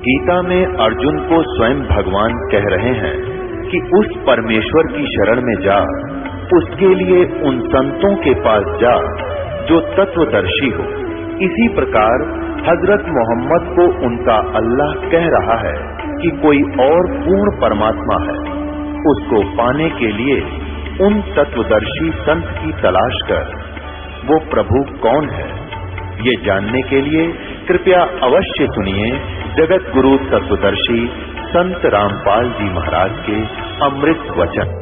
गीता में अर्जुन को स्वयं भगवान कह रहे हैं कि उस परमेश्वर की शरण में जा, उसके लिए उन संतों के पास जा जो तत्वदर्शी हो। इसी प्रकार हजरत मोहम्मद को उनका अल्लाह कह रहा है कि कोई और पूर्ण परमात्मा है। उसको पाने के लिए उन तत्वदर्शी संत की तलाश कर। वो प्रभु कौन है, ये जानने के लिए कृपया अवश्य सुनिए जगत गुरु तत्वदर्शी संत रामपाल जी महाराज के अमृत वचन।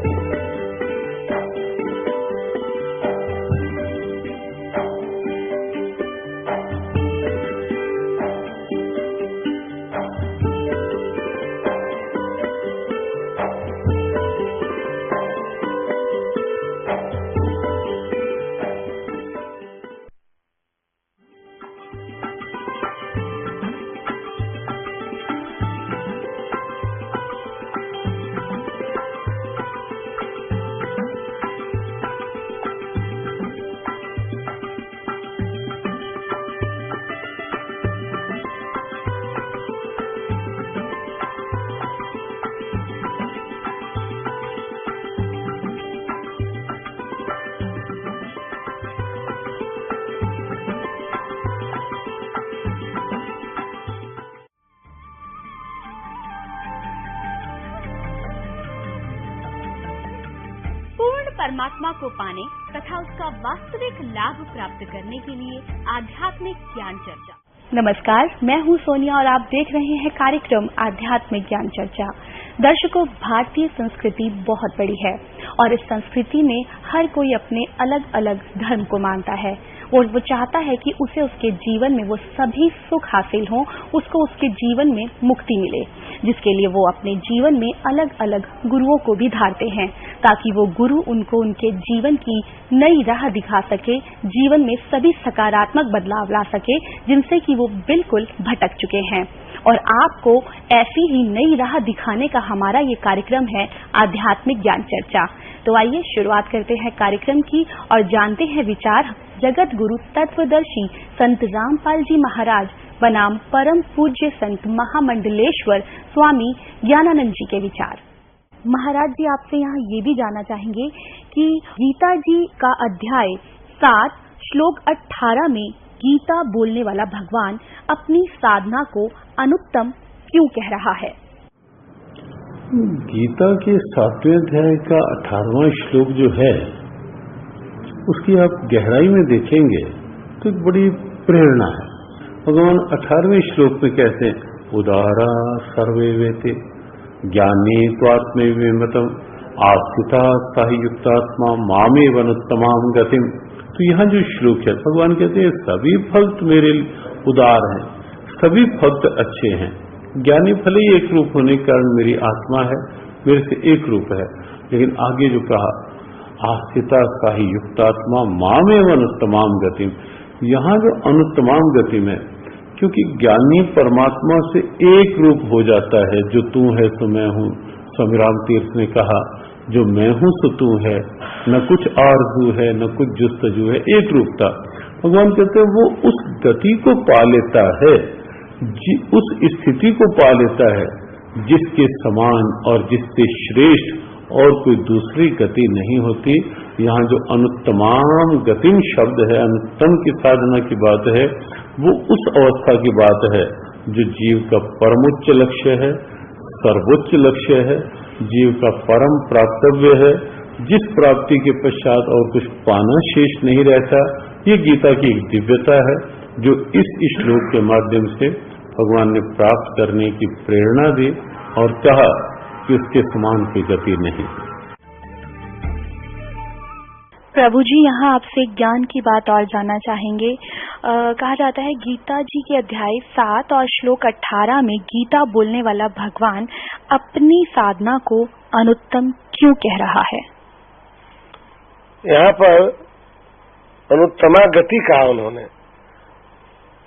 परमात्मा को पाने तथा उसका वास्तविक लाभ प्राप्त करने के लिए आध्यात्मिक ज्ञान चर्चा। नमस्कार, मैं हूं सोनिया और आप देख रहे हैं कार्यक्रम आध्यात्मिक ज्ञान चर्चा। दर्शकों, भारतीय संस्कृति बहुत बड़ी है और इस संस्कृति में हर कोई अपने अलग अलग धर्म को मानता है और वो चाहता है कि उसे उसके जीवन में वो सभी सुख हासिल हों, उसको उसके जीवन में मुक्ति मिले, जिसके लिए वो अपने जीवन में अलग अलग गुरुओं को भी धारते हैं ताकि वो गुरु उनको उनके जीवन की नई राह दिखा सके, जीवन में सभी सकारात्मक बदलाव ला सके जिनसे कि वो बिल्कुल भटक चुके हैं। और आपको ऐसी ही नई राह दिखाने का हमारा ये कार्यक्रम है आध्यात्मिक ज्ञान चर्चा। तो आइए शुरुआत करते हैं कार्यक्रम की और जानते हैं विचार जगत गुरु तत्वदर्शी संत रामपाल जी महाराज बनाम परम पूज्य संत महामंडलेश्वर स्वामी ज्ञानानंद जी के विचार। महाराज जी, आपसे यहाँ ये भी जानना चाहेंगे कि गीता जी का अध्याय 7 श्लोक 18 में गीता बोलने वाला भगवान अपनी साधना को अनुत्तम क्यों कह रहा है? गीता के 7वें अध्याय का 18वां श्लोक जो है, उसकी आप गहराई में देखेंगे तो एक बड़ी प्रेरणा है। भगवान 18वें श्लोक में कहते हैं, उदारा सर्वे वेते ज्ञानी त्वात्मैवमतम आस्थिता साहि युक्तात्मा मामे वनुत्तमाम गतिम। तो यहाँ जो श्लोक है, भगवान कहते हैं सभी भक्त मेरे उदार हैं, सभी भक्त अच्छे हैं। ज्ञानी भले ही एक रूप होने के कारण मेरी आत्मा है, मेरे से एक रूप है, लेकिन आगे जो कहा आस्थिता साहि युक्तात्मा मामे वनुत्तमाम गतिम, यहाँ जो अनुत्तमाम गतिम है, क्योंकि ज्ञानी परमात्मा से एक रूप हो जाता है। जो तू है सो मैं हूँ, स्वामी राम तीर्थ ने कहा, जो मैं हूँ सो तू है, न कुछ आरज़ू है न कुछ जुस्तजू है, एक रूपता। भगवान कहते हैं वो उस गति को पा लेता है, उस स्थिति को पा लेता है जिसके समान और जिससे श्रेष्ठ और कोई दूसरी गति नहीं होती। यहाँ जो अनुत्तमाम गतिम शब्द है, अनुत्तम की साधना की बात है, वो उस अवस्था की बात है जो जीव का परमोच्च लक्ष्य है, सर्वोच्च लक्ष्य है, जीव का परम प्राप्तव्य है, जिस प्राप्ति के पश्चात और कुछ पाना शेष नहीं रहता। ये गीता की एक दिव्यता है जो इस श्लोक के माध्यम से भगवान ने प्राप्त करने की प्रेरणा दी और कहा कि उसके समान की गति नहीं। प्रभु जी, यहाँ आपसे ज्ञान की बात और जानना चाहेंगे। कहा जाता है गीता जी के अध्याय 7 और श्लोक 18 में गीता बोलने वाला भगवान अपनी साधना को अनुत्तम क्यों कह रहा है? यहाँ पर अनुत्तमा गति कहा उन्होंने।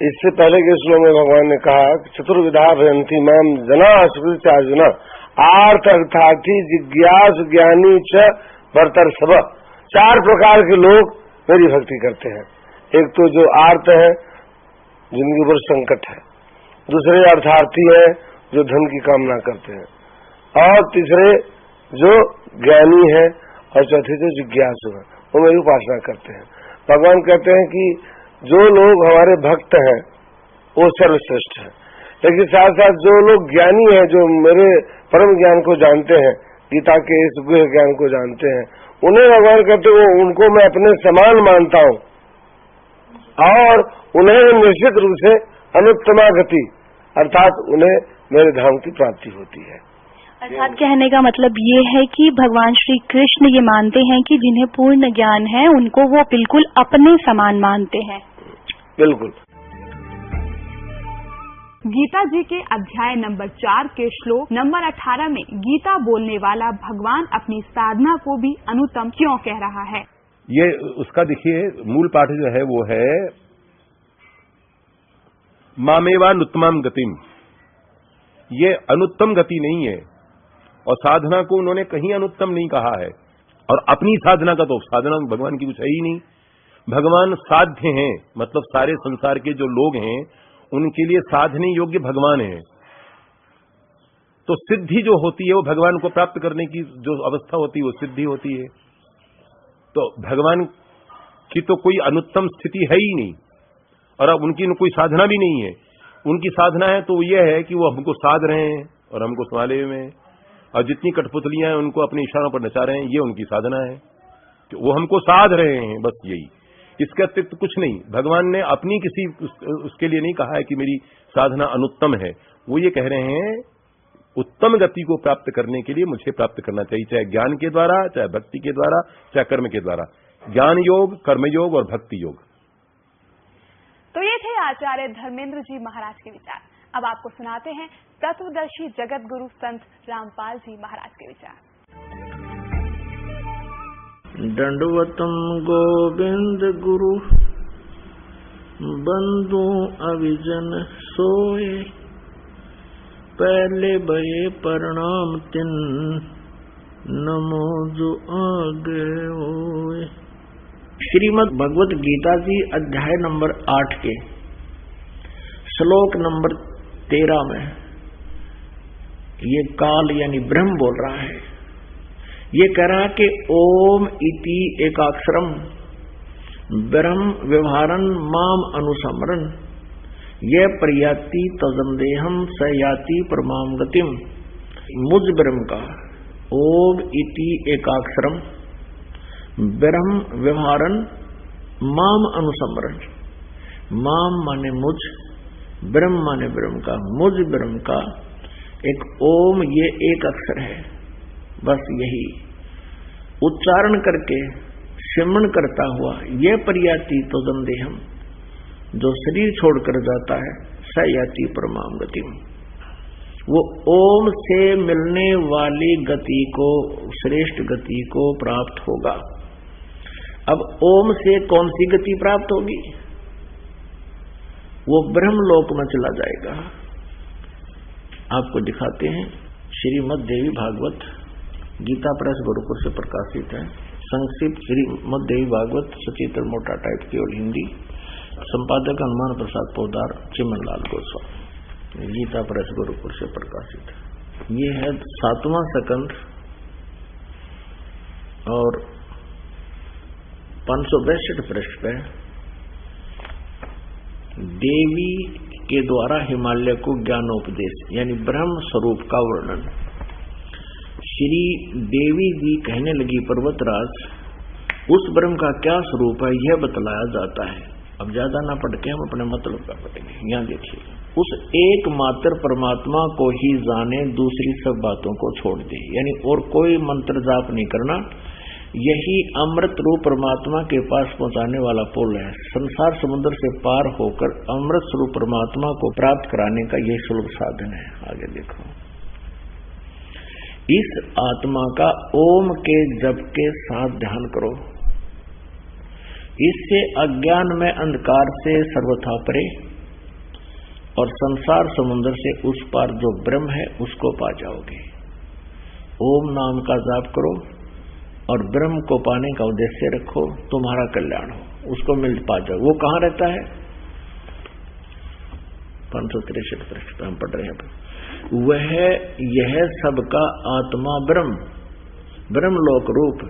इससे पहले के श्लोक में भगवान ने कहा चतुर्विधा भयंती माम जना सुकृत अर्जुना आर्थ अर्थार्थी जिज्ञास ज्ञानी च वर्तर सब। 4 प्रकार के लोग मेरी भक्ति करते हैं। एक तो जो आर्त है, जिनके ऊपर संकट है, दूसरे अर्थार्थी हैं जो धन की कामना करते हैं, और तीसरे जो ज्ञानी है, और चौथे जो जिज्ञासु है, वो मेरी उपासना करते हैं। भगवान कहते हैं कि जो लोग हमारे भक्त हैं वो सर्वश्रेष्ठ है, लेकिन साथ साथ जो लोग ज्ञानी हैं, जो मेरे परम ज्ञान को जानते हैं, गीता के इस गुह्य ज्ञान को जानते हैं, उन्हें भगवान कहते हैं उनको मैं अपने समान मानता हूँ, और उन्हें निश्चित रूप से अनुत्तमा गति अर्थात उन्हें मेरे धाम की प्राप्ति होती है। अर्थात कहने का मतलब ये है कि भगवान श्री कृष्ण ये मानते हैं कि जिन्हें पूर्ण ज्ञान है उनको वो बिल्कुल अपने समान मानते हैं। बिल्कुल। गीता जी के अध्याय नंबर 4 के श्लोक नंबर 18 में गीता बोलने वाला भगवान अपनी साधना को भी अनुत्तम क्यों कह रहा है? ये उसका देखिए मूल पाठ जो है वो है मामेवानुत्तमम गतिम। ये अनुत्तम गति नहीं है, और साधना को उन्होंने कहीं अनुत्तम नहीं कहा है, और अपनी साधना का तो साधना भगवान की कुछ है ही नहीं। भगवान साध्य हैं, मतलब सारे संसार के जो लोग हैं उनके लिए साधने योग्य भगवान है। तो सिद्धि जो होती है वो भगवान को प्राप्त करने की जो अवस्था होती है वो सिद्धि होती है। तो भगवान की तो कोई अनुत्तम स्थिति है ही नहीं, और अब उनकी कोई साधना भी नहीं है। उनकी साधना है तो यह है कि वो हमको साध रहे हैं और हमको संभाले हुए हैं, और जितनी कठपुतलियां हैं उनको अपने इशारों पर नचा रहे हैं, ये उनकी साधना है कि वो हमको साध रहे हैं, बस यही। इसके अतिरिक्त कुछ नहीं। भगवान ने अपनी किसी उसके लिए नहीं कहा है कि मेरी साधना अनुत्तम है। वो ये कह रहे हैं उत्तम गति को प्राप्त करने के लिए मुझे प्राप्त करना चाहिए, चाहे ज्ञान के द्वारा, चाहे भक्ति के द्वारा, चाहे कर्म के द्वारा। ज्ञान योग, कर्म योग और भक्ति योग। तो ये थे आचार्य धर्मेंद्र जी महाराज के विचार। अब आपको सुनाते हैं तत्वदर्शी जगत गुरु संत रामपाल जी महाराज के विचार। दंडवतम गोविंद गुरु बंधु अविजन सोए, पहले भये प्रणाम तिन नमो जो आगे होए। श्रीमद् भगवत गीता जी अध्याय नंबर 8 के श्लोक नंबर 13 में ये काल यानी ब्रह्म बोल रहा है। ये कह रहा कि ओम इति एकाक्षरम ब्रह्म व्यवहारन माम अनुसमरन ये प्रयाति तजम देहम स याति परमाम गतिम। मुझ ब्रह्म का ओम इति एकाक्षरम ब्रह्म व्यवहारन माम अनुसमरन। माम माने मुझ, ब्रह्म माने ब्रह्म का, मुझ ब्रह्म का एक ओम ये एक अक्षर है, बस यही उच्चारण करके सिमरण करता हुआ ये प्रयाति तो देहम जो शरीर छोड़कर जाता है स याति परमाम गति। वो ओम से मिलने वाली गति को, श्रेष्ठ गति को प्राप्त होगा। अब ओम से कौन सी गति प्राप्त होगी? वो ब्रह्मलोक में चला जाएगा। आपको दिखाते हैं श्रीमद् देवी भागवत गीता प्रेस गोरखपुर से प्रकाशित है। संक्षिप्त श्रीमद् देवी भागवत सचित्र मोटा टाइप की और हिंदी, संपादक हनुमान प्रसाद पोदार, चिमनलाल गोस्वामी, गीता प्रेस गोरखपुर से प्रकाशित है। ये है 7वां सकंद और 562 पृष्ठ पे देवी के द्वारा हिमालय को ज्ञानोपदेश यानी ब्रह्म स्वरूप का वर्णन। श्री देवी जी कहने लगी, पर्वतराज उस ब्रह्म का क्या स्वरूप है यह बतलाया जाता है। अब ज्यादा ना पढ़ के हम अपने मतलब का पढ़ेंगे। यहाँ देखिए, उस एकमात्र परमात्मा को ही जाने, दूसरी सब बातों को छोड़ दे, यानी और कोई मंत्र जाप नहीं करना। यही अमृत रूप परमात्मा के पास पहुंचाने वाला पुल है। संसार समुद्र से पार होकर अमृत स्वरूप परमात्मा को प्राप्त कराने का यह सुलभ साधन है। आगे देखो, इस आत्मा का ओम के जप के साथ ध्यान करो। इससे अज्ञान में अंधकार से सर्वथा परे और संसार समुद्र से उस पार जो ब्रह्म है उसको पा जाओगे। ओम नाम का जाप करो और ब्रह्म को पाने का उद्देश्य रखो, तुम्हारा कल्याण हो, उसको मिल पा जाओ। वो कहाँ रहता है? 563 पृष्ठ हम पढ़ रहे हैं। वह यह सबका आत्मा ब्रह्म लोक रूप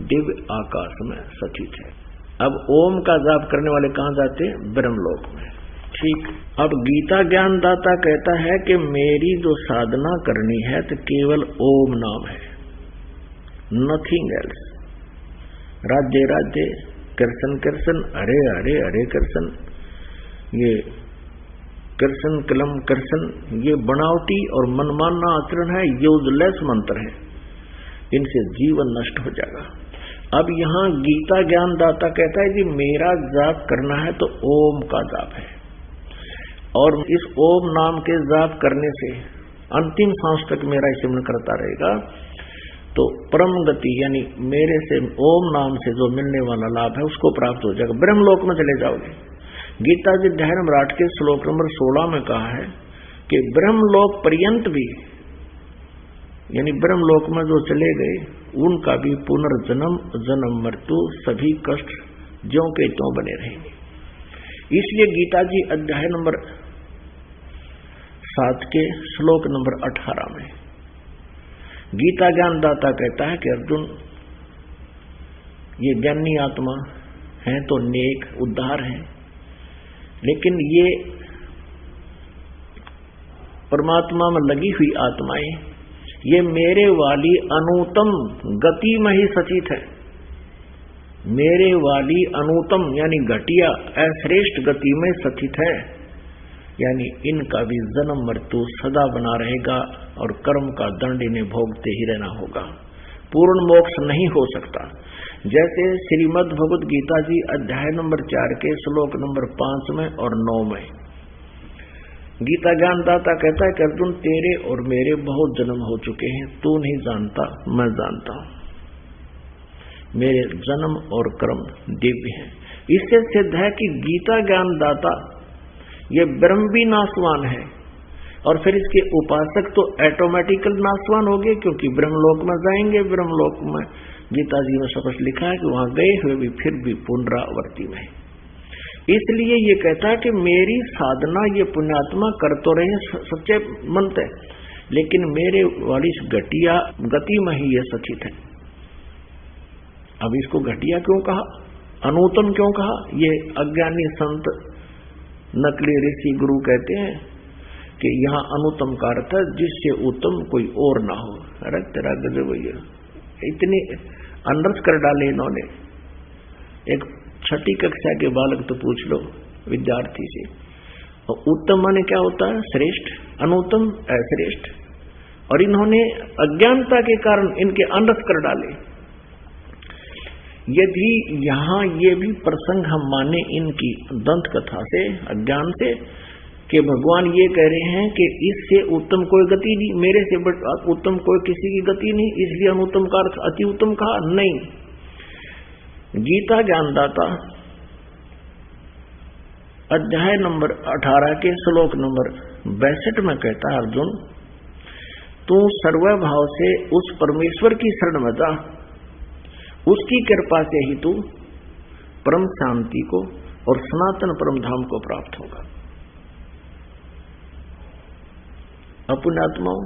दिव्य आकाश में सचित है। अब ओम का जाप करने वाले कहाँ जाते हैं? ब्रह्मलोक में। ठीक। अब गीता ज्ञान दाता कहता है कि मेरी जो साधना करनी है तो केवल ओम नाम है, नथिंग एल्स। राधे राधे, कृष्ण कृष्ण, हरे हरे, हरे कृष्ण, ये कृष्ण कलम कृष्ण, ये बनावटी और मनमाना आचरण है, यूजलेस मंत्र है, इनसे जीवन नष्ट हो जाएगा। अब यहाँ गीता ज्ञान दाता कहता है कि मेरा जाप करना है तो ओम का जाप है, और इस ओम नाम के जाप करने से अंतिम सांस तक मेरा स्मरण करता रहेगा तो परम गति यानी मेरे से ओम नाम से जो मिलने वाला लाभ है उसको प्राप्त हो जाएगा, ब्रह्मलोक में चले जाओगे। गीता जी अध्याय नंबर 8 के श्लोक नंबर 16 में कहा है कि ब्रह्मलोक पर्यंत भी यानी ब्रह्मलोक में जो चले गए उनका भी पुनर्जन्म जन्म मृत्यु सभी कष्ट ज्यों के त्यों बने रहेंगे। इसलिए गीता जी अध्याय नंबर 7 के श्लोक नंबर 18 में गीता ज्ञान दाता कहता है कि अर्जुन, ये ज्ञानी आत्मा है तो नेक उद्धार है, लेकिन ये परमात्मा में लगी हुई आत्माएं ये मेरे वाली अनुत्तम गति में ही सचित है। मेरे वाली अनुत्तम यानी घटिया अश्रेष्ठ गति में सचित है, यानी इनका भी जन्म मृत्यु सदा बना रहेगा और कर्म का दंड इन्हें भोगते ही रहना होगा, पूर्ण मोक्ष नहीं हो सकता। जैसे श्रीमद् भगवद गीता जी अध्याय नंबर 4 के श्लोक नंबर 5 में और 9 में गीता ज्ञान दाता कहता है कि अर्जुन, तेरे और मेरे बहुत जन्म हो चुके हैं, तू नहीं जानता, मैं जानता हूं। मेरे जन्म और कर्म दिव्य हैं। इससे सिद्ध है कि गीता ज्ञान दाता ये ब्रह्म भी नाशवान है और फिर इसके उपासक तो ऑटोमेटिकल नाशवान हो गए, क्योंकि ब्रह्मलोक में जाएंगे। ब्रह्मलोक में गीता जी में स्पष्ट लिखा है कि वहां गए हुए भी फिर भी पुनरावर्ती में। इसलिए ये कहता है कि मेरी साधना ये पुण्यात्मा कर तो रहे सच्चे मन से, लेकिन मेरे वाली घटिया गति में ही ये सचित है। अब इसको घटिया क्यों कहा, अनुत्तम क्यों कहा? ये अज्ञानी संत नकली ऋषि गुरु कहते हैं कि यहाँ अनुत्तम का अर्थ है जिससे उत्तम कोई और ना हो। अरे तेरा गजब भैया, इतनी अनर्थ कर डाले इन्होंने। एक 6ठी कक्षा के बालक तो पूछ लो विद्यार्थी से, और उत्तम माने क्या होता है? श्रेष्ठ। अनुत्तम अश्रेष्ठ। और इन्होंने अज्ञानता के कारण इनके अनर्थ कर डाले। यदि यहाँ ये भी प्रसंग हम माने इनकी दंत कथा से, अज्ञान से, कि भगवान ये कह रहे हैं कि इससे उत्तम कोई गति नहीं, मेरे से उत्तम कोई किसी की गति नहीं, इसलिए अनुत्तम का अर्थ अति उत्तम कहा नहीं। गीता ज्ञानदाता अध्याय नंबर 18 के श्लोक नंबर 62 में कहता है, अर्जुन तू सर्वभाव से उस परमेश्वर की शरण में जा, उसकी कृपा से ही तू परम शांति को और सनातन परम धाम को प्राप्त होगा। पुण्यात्माओं,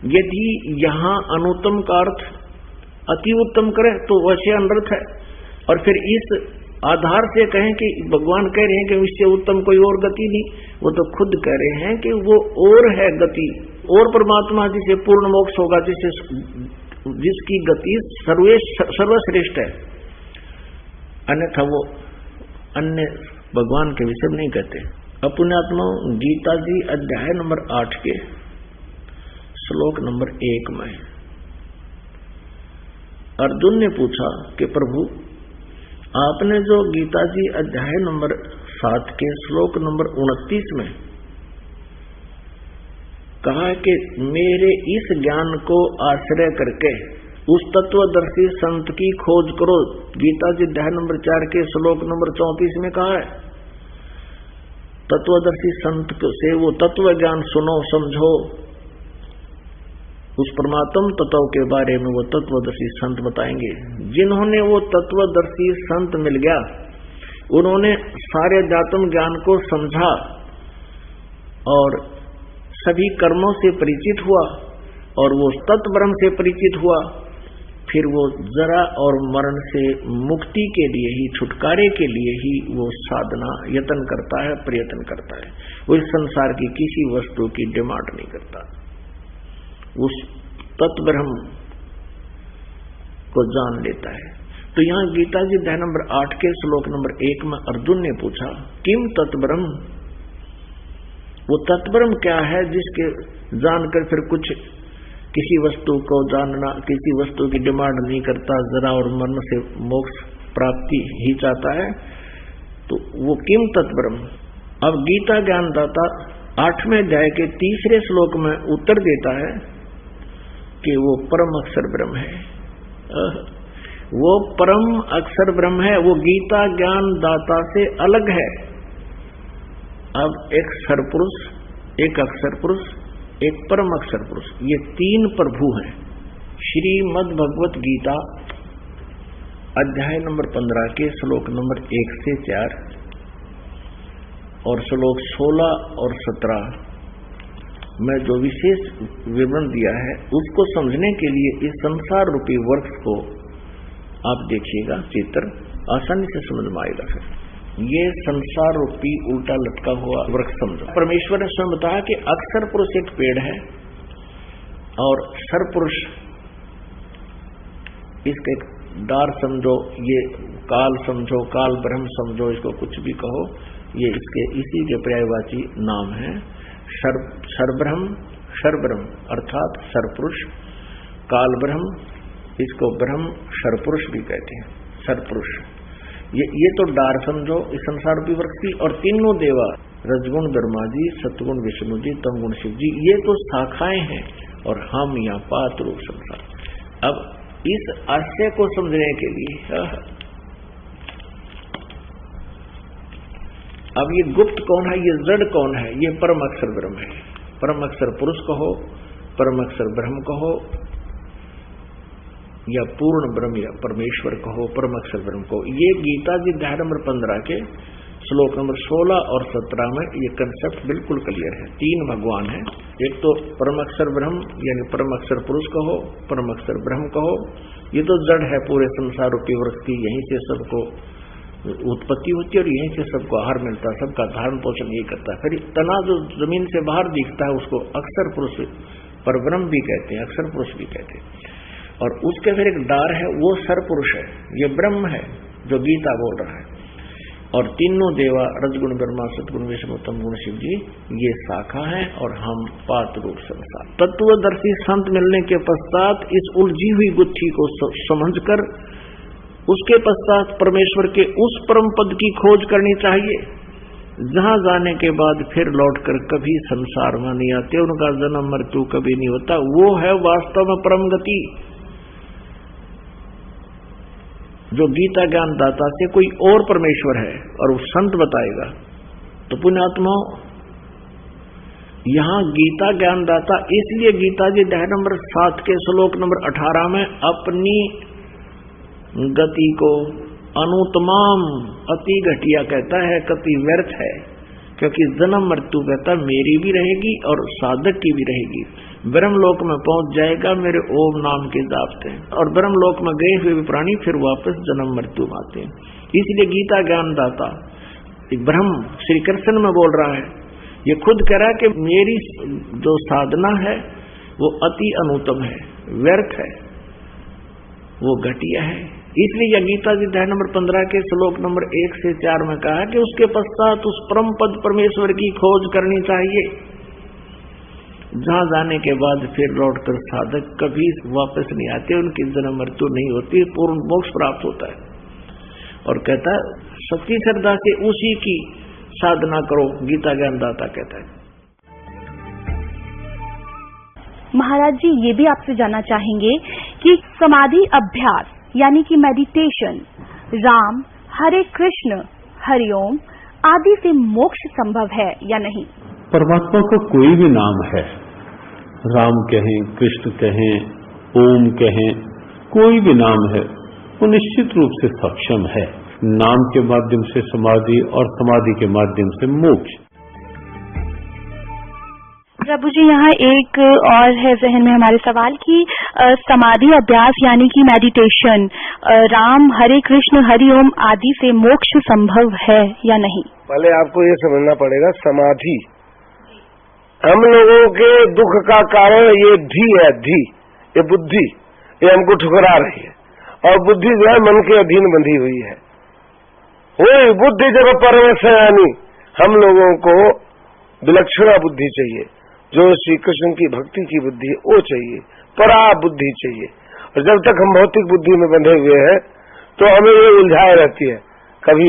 यदि यहाँ अनुत्तम का अर्थ अति उत्तम करें तो वैसे अनर्थ है, और फिर इस आधार से कहें कि भगवान कह रहे हैं कि इससे उत्तम कोई और गति नहीं, वो तो खुद कह रहे हैं कि वो और है गति, और परमात्मा जिसे पूर्ण मोक्ष होगा, जिसकी गति सर्वश्रेष्ठ है। अन्यथा वो अन्य भगवान के विषय में नहीं कहते। पुण्यात्माओं, गीता जी अध्याय नंबर 8 के श्लोक नंबर 1 में अर्जुन ने पूछा कि प्रभु, आपने जो गीता जी अध्याय नंबर 7 के श्लोक नंबर 29 में कहा कि मेरे इस ज्ञान को आश्रय करके उस तत्वदर्शी संत की खोज करो, गीता जी अध्याय नंबर 4 के श्लोक नंबर 34 में कहा है, तत्वदर्शी संत से वो तत्व ज्ञान सुनो समझो, उस परमात्म तत्व के बारे में वो तत्वदर्शी संत बताएंगे। जिन्होंने वो तत्वदर्शी संत मिल गया, उन्होंने सारे अध्यात्म ज्ञान को समझा और सभी कर्मों से परिचित हुआ और वो तत्व ब्रह्म से परिचित हुआ, फिर वो जरा और मरण से मुक्ति के लिए ही, छुटकारे के लिए ही वो साधना यत्न करता है, प्रयत्न करता है। वो इस संसार की किसी वस्तु की डिमांड नहीं करता, उस तत्व ब्रह्म को जान लेता है। तो यहाँ गीता जी अध्याय नंबर 8 के श्लोक नंबर 1 में अर्जुन ने पूछा, किम तत्व ब्रह्म, वो तत्व ब्रह्म क्या है जिसके जानकर फिर कुछ किसी वस्तु को जानना, किसी वस्तु की डिमांड नहीं करता, जरा और मरण से मोक्ष प्राप्ति ही चाहता है, तो वो किम तत्व ब्रह्म। अब गीता ज्ञानदाता 8वें अध्याय के 3रे श्लोक में उत्तर देता है कि वो परम अक्षर ब्रह्म है। वो परम अक्षर ब्रह्म है, वो गीता ज्ञान दाता से अलग है। अब एक सरपुरुष, एक अक्षर पुरुष, एक परम अक्षर पुरुष, ये 3 प्रभु हैं। श्रीमद् भगवत गीता अध्याय नंबर 15 के श्लोक नंबर 1 से 4 और श्लोक 16 और 17 में जो विशेष विवरण दिया है, उसको समझने के लिए इस संसार रूपी वृक्ष को आप देखिएगा, चित्र आसानी से समझ में आएगा। फिर ये संसार रूपी उल्टा लटका हुआ वृक्ष समझो। परमेश्वर ने स्वयं बताया कि अक्षर पुरुष एक पेड़ है और सरपुरुष इसका एक डार समझो, ये काल समझो, काल ब्रह्म समझो, इसको कुछ भी कहो, ये इसके इसी के पर्यायवाची नाम है। सरब्रह्म, शरब्रह्म अर्थात सरपुरुष, काल ब्रह्म, इसको ब्रह्म सरपुरुष भी कहते हैं, सरपुरुष। ये तो डार समझो इस संसार रूपी वृक्ष की। और तीनों देवा, रजगुण ब्रह्मा जी, सतगुण विष्णु जी, तमगुण शिव जी, ये तो शाखाएं हैं और हम यहाँ पात रूप संसार। अब इस आशय को समझने के लिए अब ये गुप्त कौन है, ये जड़ कौन है, ये परम अक्षर ब्रह्म है। परम अक्षर पुरुष कहो, परम अक्षर ब्रह्म कहो, या पूर्ण ब्रह्म या परमेश्वर कहो, परम अक्षर ब्रह्म कहो। ये गीता जी अध्याय नंबर 15 के श्लोक नंबर 16 और 17 में ये कंसेप्ट बिल्कुल क्लियर है। 3 भगवान है, एक तो परम अक्षर ब्रह्म यानी परम अक्षर पुरुष कहो, परम अक्षर ब्रह्म कहो। ये तो जड़ है पूरे संसार रूपी वृक्ष की, यहीं से सबको उत्पत्ति होती है और यहीं से सबको आहार मिलता है, सबका धारण पोषण यही करता है। फिर तना जो जमीन से बाहर दिखता है उसको अक्षर पुरुष पर ब्रह्म भी कहते हैं, अक्षर पुरुष भी कहते हैं। और उसके फिर एक डार है, वो सरपुरुष है, ये ब्रह्म है जो गीता बोल रहा है। और तीनों देवा, रजगुण ब्रह्मा, सतगुण विष्णु, तमगुण शिव जी, ये शाखा है और हम पात रूप संसार। तत्वदर्शी संत मिलने के पश्चात इस उलझी हुई गुत्थी को समझकर उसके पश्चात परमेश्वर के उस परम पद की खोज करनी चाहिए जहां जाने के बाद फिर लौटकर कभी संसार में नहीं आते, उनका जन्म मृत्यु कभी नहीं होता। वो है वास्तव में परम गति जो गीता ज्ञान दाता से कोई और परमेश्वर है और वो संत बताएगा। तो पुण्यात्माओं, यहां गीता ज्ञान दाता इसलिए गीता जी अध्याय नंबर 7 के श्लोक नंबर 18 में अपनी गति को अनुत्तमाम, अति घटिया कहता है, कति व्यर्थ है, क्योंकि जन्म मृत्यु कहता मेरी भी रहेगी और साधक की भी रहेगी। ब्रह्मलोक में पहुंच जाएगा मेरे ओम नाम के जाप से, और ब्रह्मलोक में गए हुए भी प्राणी फिर वापस जन्म मृत्यु में आते हैं। इसलिए गीता ज्ञान दाता ब्रह्म श्री कृष्ण में बोल रहा है, ये खुद कह रहा है कि मेरी जो साधना है वो अति अनुत्तम है, व्यर्थ है, वो घटिया है। इसलिए गीता जी अध्याय नंबर 15 के श्लोक नंबर 1 से 4 में कहा कि उसके पश्चात उस परम पद परमेश्वर की खोज करनी चाहिए जहां जाने के बाद फिर लौटकर साधक कभी वापस नहीं आते, उनकी जन्म मृत्यु नहीं होती, पूर्ण मोक्ष प्राप्त होता है। और कहता है सच्ची श्रद्धा से उसी की साधना करो, गीता ज्ञानदाता कहता है। महाराज जी, ये भी आपसे जानना चाहेंगे कि समाधि अभ्यास यानी कि मेडिटेशन, राम, हरे कृष्ण, हरिओम आदि से मोक्ष संभव है या नहीं? परमात्मा का कोई भी नाम है, राम कहें, कृष्ण कहें, ओम कहें, कोई भी नाम है, वो निश्चित रूप से सक्षम है नाम के माध्यम से समाधि और समाधि के माध्यम से मोक्ष। प्रभु जी, यहाँ एक और है जहन में हमारे सवाल की समाधि अभ्यास यानी कि मेडिटेशन, राम हरे कृष्ण हरि ओम आदि से मोक्ष संभव है या नहीं? पहले आपको ये समझना पड़ेगा, समाधि हम लोगों के दुख का कारण ये धी है, धी, ये बुद्धि, ये हमको ठुकरा रही है, और बुद्धि जो है मन के अधीन बंधी हुई है। वही बुद्धि जब परमसयानी, हम लोगों को विलक्षणा बुद्धि चाहिए, जो श्री कृष्ण की भक्ति की बुद्धि है वो चाहिए, परा बुद्धि चाहिए। और जब तक हम भौतिक बुद्धि में बंधे हुए हैं तो हमें ये उलझाए रहती है, कभी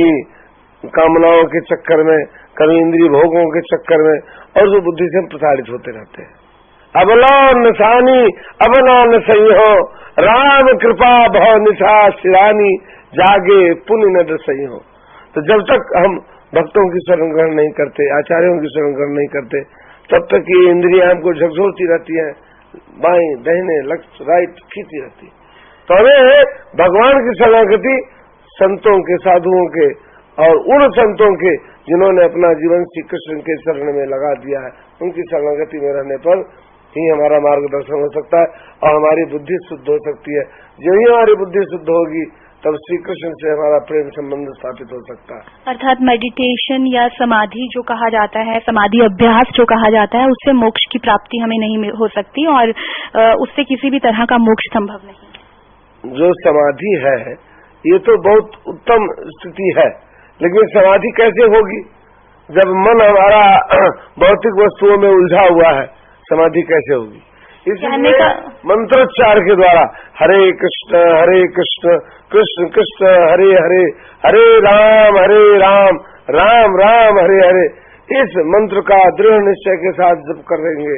कामनाओं के चक्कर में, कभी इंद्रिय भोगों के चक्कर में, और जो बुद्धि से हम प्रताड़ित होते रहते हैं। अबला नसानी अबला न सही हो, राम कृपा भव निशा शिरानी, जागे पुण्य न सही हो। तो जब तक हम भक्तों की शरण ग्रहण नहीं करते, आचार्यों की शरण ग्रहण नहीं करते, तब तक ये इंद्रियां हमको झकझोरती रहती हैं, बाएं दाहिने लेफ्ट राइट खींचती रहती है। तो हमें भगवान की शरणागति संतों के, साधुओं के, और उन संतों के जिन्होंने अपना जीवन श्री कृष्ण के शरण में लगा दिया है, उनकी शरणागति में रहने पर ही हमारा मार्गदर्शन हो सकता है और हमारी बुद्धि शुद्ध हो सकती है। जो ही हमारी बुद्धि शुद्ध होगी तब श्री कृष्ण से हमारा प्रेम संबंध स्थापित हो सकता है। अर्थात मेडिटेशन या समाधि जो कहा जाता है, समाधि अभ्यास जो कहा जाता है, उससे मोक्ष की प्राप्ति हमें नहीं हो सकती और उससे किसी भी तरह का मोक्ष संभव नहीं। जो समाधि है ये तो बहुत उत्तम स्थिति है, लेकिन समाधि कैसे होगी जब मन हमारा भौतिक वस्तुओं में उलझा हुआ है? समाधि कैसे होगी? इसलिए मंत्रोच्चार के द्वारा हरे कृष्ण कृष्ण कृष्ण हरे हरे, हरे राम राम राम हरे हरे, इस मंत्र का दृढ़ निश्चय के साथ जप करेंगे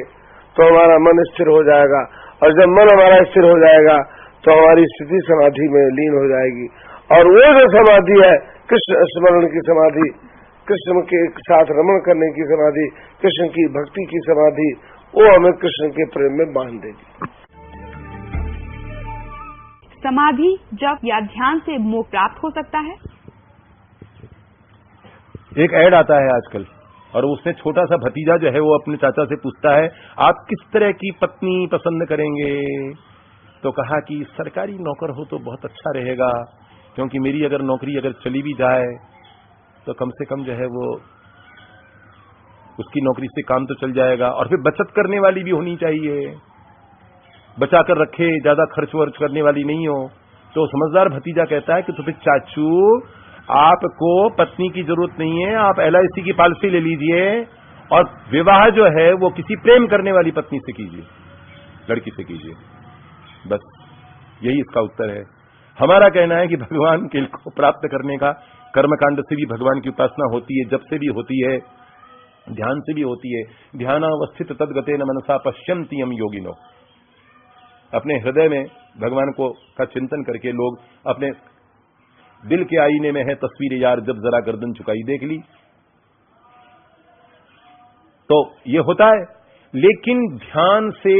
तो हमारा मन स्थिर हो जाएगा, और जब मन हमारा स्थिर हो जाएगा तो हमारी स्थिति समाधि में लीन हो जाएगी। और वो जो समाधि है कृष्ण स्मरण की समाधि, कृष्ण के साथ रमण करने की समाधि, कृष्ण की भक्ति की समाधि, वो हमें कृष्ण के प्रेम में बांध देगी। समाधि जप या ध्यान से मोक्ष प्राप्त हो सकता है? एक ऐड आता है आजकल, और उसमें छोटा सा भतीजा जो है वो अपने चाचा से पूछता है आप किस तरह की पत्नी पसंद करेंगे? तो कहा कि सरकारी नौकर हो तो बहुत अच्छा रहेगा, क्योंकि मेरी अगर नौकरी अगर चली भी जाए तो कम से कम जो है वो उसकी नौकरी से काम तो चल जाएगा, और फिर बचत करने वाली भी होनी चाहिए, बचा कर रखे, ज्यादा खर्च वर्च करने वाली नहीं हो। तो समझदार भतीजा कहता है कि तो फिर चाचू आपको पत्नी की जरूरत नहीं है, आप LIC की पॉलिसी ले लीजिए और विवाह जो है वो किसी प्रेम करने वाली पत्नी से कीजिए, लड़की से कीजिए। बस यही इसका उत्तर है। हमारा कहना है कि भगवान के को प्राप्त करने का कर्मकांड से भी भगवान की उपासना होती है, जप से भी होती है, ध्यान से भी होती है। ध्यानावस्थित तद्गते न मनसा पश्यन्ति यम योगिनो। अपने हृदय में भगवान को का चिंतन करके लोग अपने दिल के आईने में है तस्वीर यार, जब जरा गर्दन झुकाई देख ली, तो ये होता है। लेकिन ध्यान से,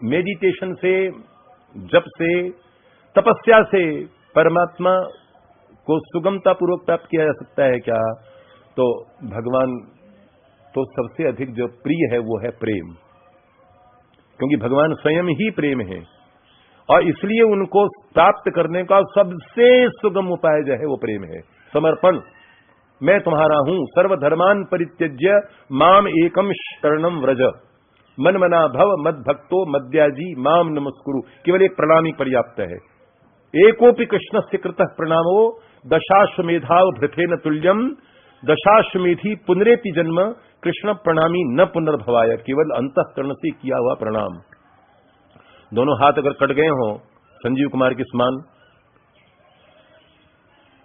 मेडिटेशन से, जप से, तपस्या से परमात्मा को सुगमता पूर्वक प्राप्त किया जा सकता है क्या? तो भगवान तो सबसे अधिक जो प्रिय है वो है प्रेम, क्योंकि भगवान स्वयं ही प्रेम है, और इसलिए उनको प्राप्त करने का सबसे सुगम उपाय जो है वो प्रेम है, समर्पण। मैं तुम्हारा हूं, सर्वधर्मान परित्यज्य माम एकम शरणम व्रज, मन मना भव मद भक्तो मद्याजी माम नमस्कुरु। केवल एक प्रणाम ही पर्याप्त है। एकोपि कृष्णस्य कृतः प्रणामो दशाश्वमेधाव भृतेन तुल्यम, दशाश्वमेधी पुनरेति जन्म कृष्ण प्रणामी न पुनर्भवाय। केवल अंतःकरण से किया हुआ प्रणाम। दोनों हाथ अगर कट गए हों संजीव कुमार के समान,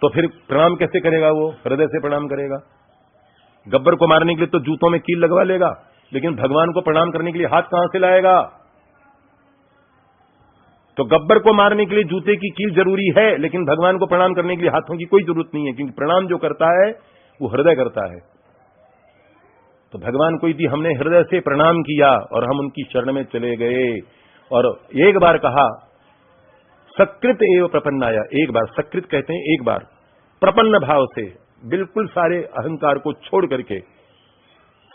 तो फिर प्रणाम कैसे करेगा? वो हृदय से प्रणाम करेगा। गब्बर को मारने के लिए तो जूतों में कील लगवा लेगा, लेकिन भगवान को प्रणाम करने के लिए हाथ कहां से लाएगा? तो गब्बर को मारने के लिए जूते की कील जरूरी है, लेकिन भगवान को प्रणाम करने के लिए हाथों की कोई जरूरत नहीं है, क्योंकि प्रणाम जो करता है वो हृदय करता है। तो भगवान को यदि हमने हृदय से प्रणाम किया और हम उनकी शरण में चले गए और एक बार कहा सकृत एव प्रपन्नाया, एक बार सकृत कहते हैं एक बार, प्रपन्न भाव से बिल्कुल सारे अहंकार को छोड़ करके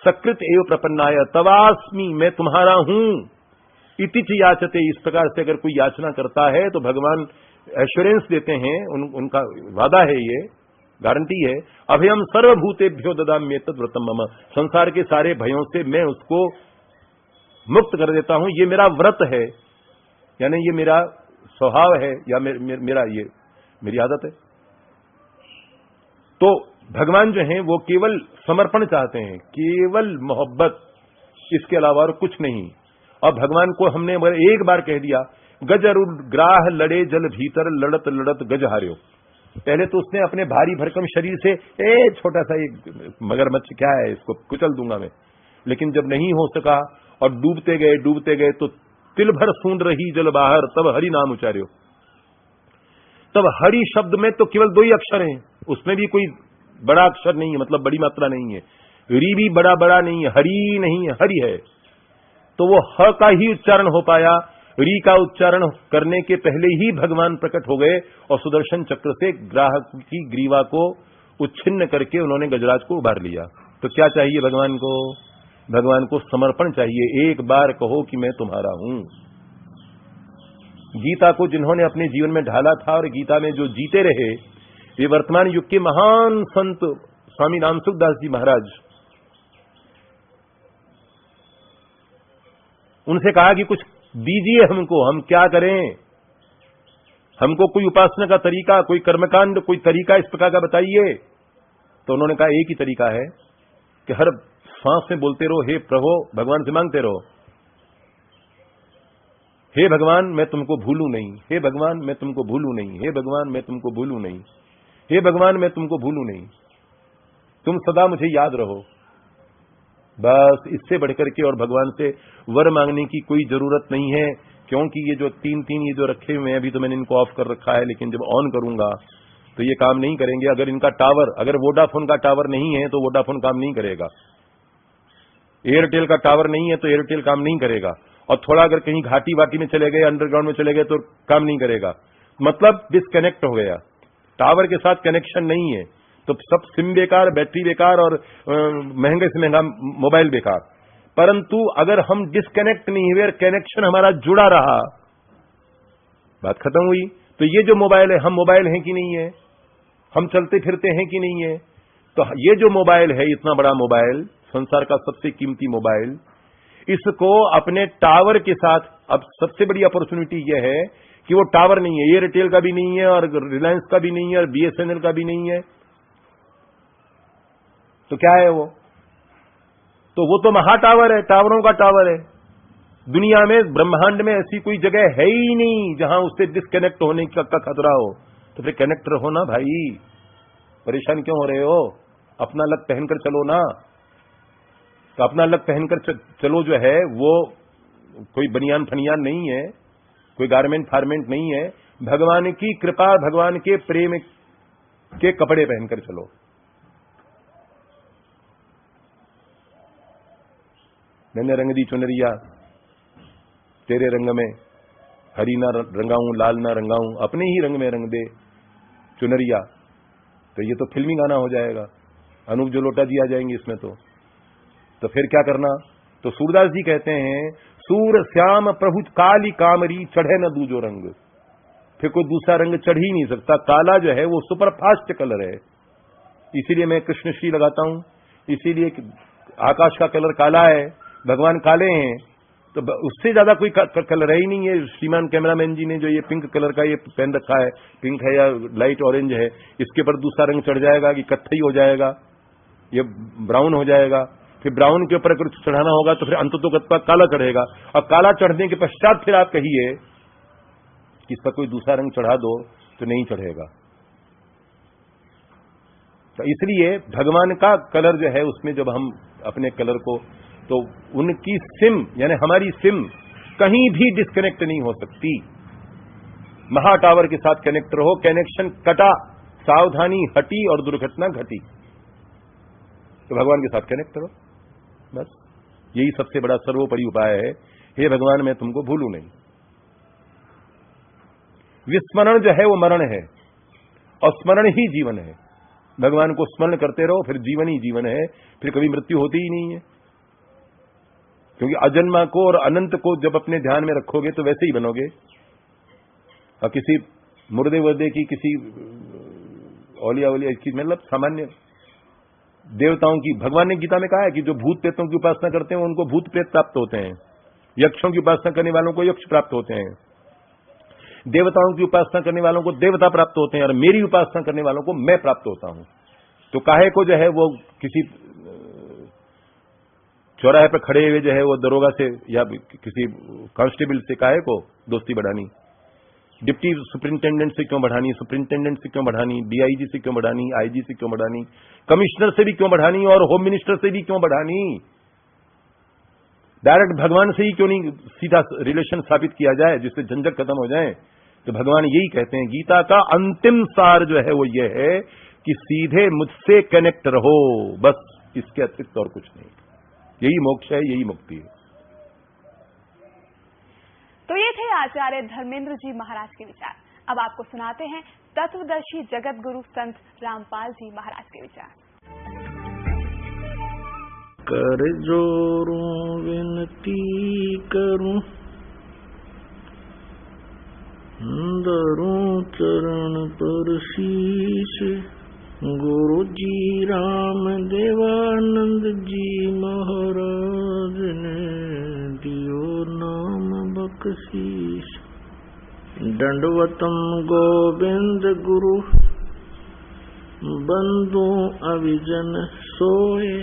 सकृत एव प्रपन्नाय तवास्मि, मैं तुम्हारा हूं, इति च याचते, इस प्रकार से अगर कोई याचना करता है तो भगवान एश्योरेंस देते हैं, उनका वादा है, ये गारंटी है। अभयम सर्वभूतेभ्यो ददाम्येतद् व्रतम मम, संसार के सारे भयों से मैं उसको मुक्त कर देता हूं, ये मेरा व्रत है, यानी ये मेरा स्वभाव है, या मेरी आदत है। तो भगवान जो हैं वो केवल समर्पण चाहते हैं, केवल मोहब्बत, इसके अलावा और कुछ नहीं। और भगवान को हमने एक बार कह दिया, गज अरुण ग्राह लड़े जल भीतर, लड़त लड़त गज हार्यो। पहले तो उसने अपने भारी भरकम शरीर से छोटा सा एक मगरमच्छ क्या है, इसको कुचल दूंगा मैं, लेकिन जब नहीं हो सका और डूबते गए तो तिल भर सूंड रही जल बाहर, तब हरि नाम उचार्यो। तब हरि शब्द में तो केवल 2 ही अक्षर हैं, उसमें भी कोई बड़ा अक्षर नहीं है, मतलब बड़ी मात्रा नहीं है, री भी बड़ा नहीं है, हरि नहीं है, हरि है। तो वो ह का ही उच्चारण हो पाया, री का उच्चारण करने के पहले ही भगवान प्रकट हो गए और सुदर्शन चक्र से ग्राहक की ग्रीवा को उच्छिन्न करके उन्होंने गजराज को उबार लिया। तो क्या चाहिए भगवान को? भगवान को समर्पण चाहिए। एक बार कहो कि मैं तुम्हारा हूं। गीता को जिन्होंने अपने जीवन में ढाला था और गीता में जो जीते रहे, ये वर्तमान युग के महान संत स्वामी रामसुखदास जी महाराज, उनसे कहा कि कुछ दीजिए हमको, हम क्या करें, हमको कोई उपासना का तरीका, कोई कर्मकांड, कोई तरीका इस प्रकार का बताइए। तो उन्होंने कहा एक ही तरीका है कि हर सांस में बोलते रहो, हे प्रभु, भगवान से मांगते रहो, हे भगवान मैं तुमको भूलूं नहीं, हे भगवान मैं तुमको भूलूं नहीं, हे भगवान मैं तुमको भूलूं नहीं, हे भगवान मैं तुमको भूलूं नहीं, तुम सदा मुझे याद रहो। बस इससे बढ़कर के और भगवान से वर मांगने की कोई जरूरत नहीं है, क्योंकि ये जो तीन ये जो रखे हुए हैं, अभी तो मैंने इनको ऑफ कर रखा है, लेकिन जब ऑन करूंगा तो ये काम नहीं करेंगे। अगर इनका टावर, अगर वोडाफोन का टावर नहीं है तो वोडाफोन काम नहीं करेगा, एयरटेल का टावर नहीं है तो एयरटेल काम नहीं करेगा, और थोड़ा अगर कहीं घाटी वाटी में चले गए, अंडरग्राउंड में चले गए तो काम नहीं करेगा, मतलब डिस्कनेक्ट हो गया, टावर के साथ कनेक्शन नहीं है, तो सब सिम बेकार, बैटरी बेकार और महंगे से महंगा मोबाइल बेकार। परंतु अगर हम डिस्कनेक्ट नहीं हुए, कनेक्शन हमारा जुड़ा रहा, बात खत्म हुई। तो ये जो मोबाइल है, हम मोबाइल हैं कि नहीं है, हम चलते फिरते हैं कि नहीं है, तो ये जो मोबाइल है, इतना बड़ा मोबाइल, संसार का सबसे कीमती मोबाइल, इसको अपने टावर के साथ, अब सबसे बड़ी अपॉर्चुनिटी यह है कि वो टावर नहीं है, एयरटेल का भी नहीं है और रिलायंस का भी नहीं है और बीएसएनएल का भी नहीं है, तो क्या है वो? तो वो तो महा टावर है, टावरों का टावर है। दुनिया में, ब्रह्मांड में ऐसी कोई जगह है ही नहीं जहां उससे डिस्कनेक्ट होने का खतरा हो। तो फिर कनेक्ट रहो ना भाई, परेशान क्यों हो रहे हो? अपना लक पहनकर चलो ना। तो अपना लक पहनकर चलो जो है वो कोई बनियान फनियान नहीं है, कोई गारमेंट फारमेंट नहीं है, भगवान की कृपा, भगवान के प्रेम के कपड़े पहनकर चलो। मैंने रंग दी चुनरिया तेरे रंग में, हरी ना रंगाऊं, लाल ना रंगाऊं, अपने ही रंग में रंग दे चुनरिया। तो ये तो फिल्मी गाना हो जाएगा, अनूप जलोटा जी आ जाएंगे इसमें। तो फिर क्या करना? तो सूरदास जी कहते हैं, सूर श्याम प्रभु काली कामरी, चढ़े न दूजो रंग। फिर कोई दूसरा रंग चढ़ ही नहीं सकता। काला जो है वो सुपरफास्ट कलर है, इसीलिए मैं कृष्णश्री लगाता हूं, इसीलिए आकाश का कलर काला है, भगवान काले हैं, तो उससे ज्यादा कोई कलर है ही नहीं है। श्रीमान कैमरामैन जी ने जो ये पिंक कलर का ये पहन रखा है, पिंक है या लाइट ऑरेंज है, इसके पर दूसरा रंग चढ़ जाएगा कि कत्थई हो जाएगा, ये ब्राउन हो जाएगा। फिर ब्राउन के ऊपर अगर चढ़ाना होगा तो फिर अंततोगत्वा काला चढ़ेगा, और काला चढ़ने के पश्चात फिर आप कहिए कि इस पर कोई दूसरा रंग चढ़ा दो तो नहीं चढ़ेगा। तो इसलिए भगवान का कलर जो है उसमें जब हम अपने कलर को, तो उनकी सिम यानी हमारी सिम कहीं भी डिस्कनेक्ट नहीं हो सकती। महा टावर के साथ कनेक्ट रहो, कनेक्शन कटा, सावधानी हटी और दुर्घटना घटी, तो भगवान के साथ कनेक्ट करो। बस यही सबसे बड़ा सर्वोपरि उपाय है। हे भगवान मैं तुमको भूलूं नहीं। विस्मरण जो है वो मरण है और स्मरण ही जीवन है। भगवान को स्मरण करते रहो, फिर जीवन ही जीवन है, फिर कभी मृत्यु होती ही नहीं है। क्योंकि अजन्मा को और अनंत को जब अपने ध्यान में रखोगे तो वैसे ही बनोगे। और किसी मुर्दे वर्दे की, किसी औलिया वलिया की, मतलब सामान्य देवताओं की, भगवान ने गीता में कहा है कि जो भूत प्रेतों की उपासना करते हैं उनको भूत प्रेत प्राप्त होते हैं, यक्षों की उपासना करने वालों को यक्ष प्राप्त होते हैं, देवताओं की उपासना करने वालों को देवता प्राप्त होते हैं, और मेरी उपासना करने वालों को मैं प्राप्त होता हूं। तो काहे को जो है वो किसी चौराहे पर खड़े हुए जो है वो दरोगा से या किसी कांस्टेबल से काहे को दोस्ती बढ़ानी, डिप्टी सुपरिंटेंडेंट से क्यों बढ़ानी, सुपरिंटेंडेंट से क्यों बढ़ानी, डीआईजी से क्यों बढ़ानी, आईजी से क्यों बढ़ानी, कमिश्नर से भी क्यों बढ़ानी, और होम मिनिस्टर से भी क्यों बढ़ानी? डायरेक्ट भगवान से ही क्यों नहीं सीधा रिलेशन स्थापित किया जाए जिससे झंझट खत्म हो जाए? तो भगवान यही कहते हैं, गीता का अंतिम सार जो है वो ये है कि सीधे मुझसे कनेक्ट रहो, बस, इसके अतिरिक्त और कुछ नहीं। यही मोक्ष है, यही मुक्ति है। तो ये थे आचार्य धर्मेंद्र जी महाराज के विचार। अब आपको सुनाते हैं तत्वदर्शी जगत गुरु संत रामपाल जी महाराज के विचार। कर जोरूं विनती करूं, धरूं चरण पर शीश, गुरु जी राम देवानंद जी महाराज ने दियो नाम बख्शीश। दंडवतम गोविंद गुरु, बंदू अविजन सोए,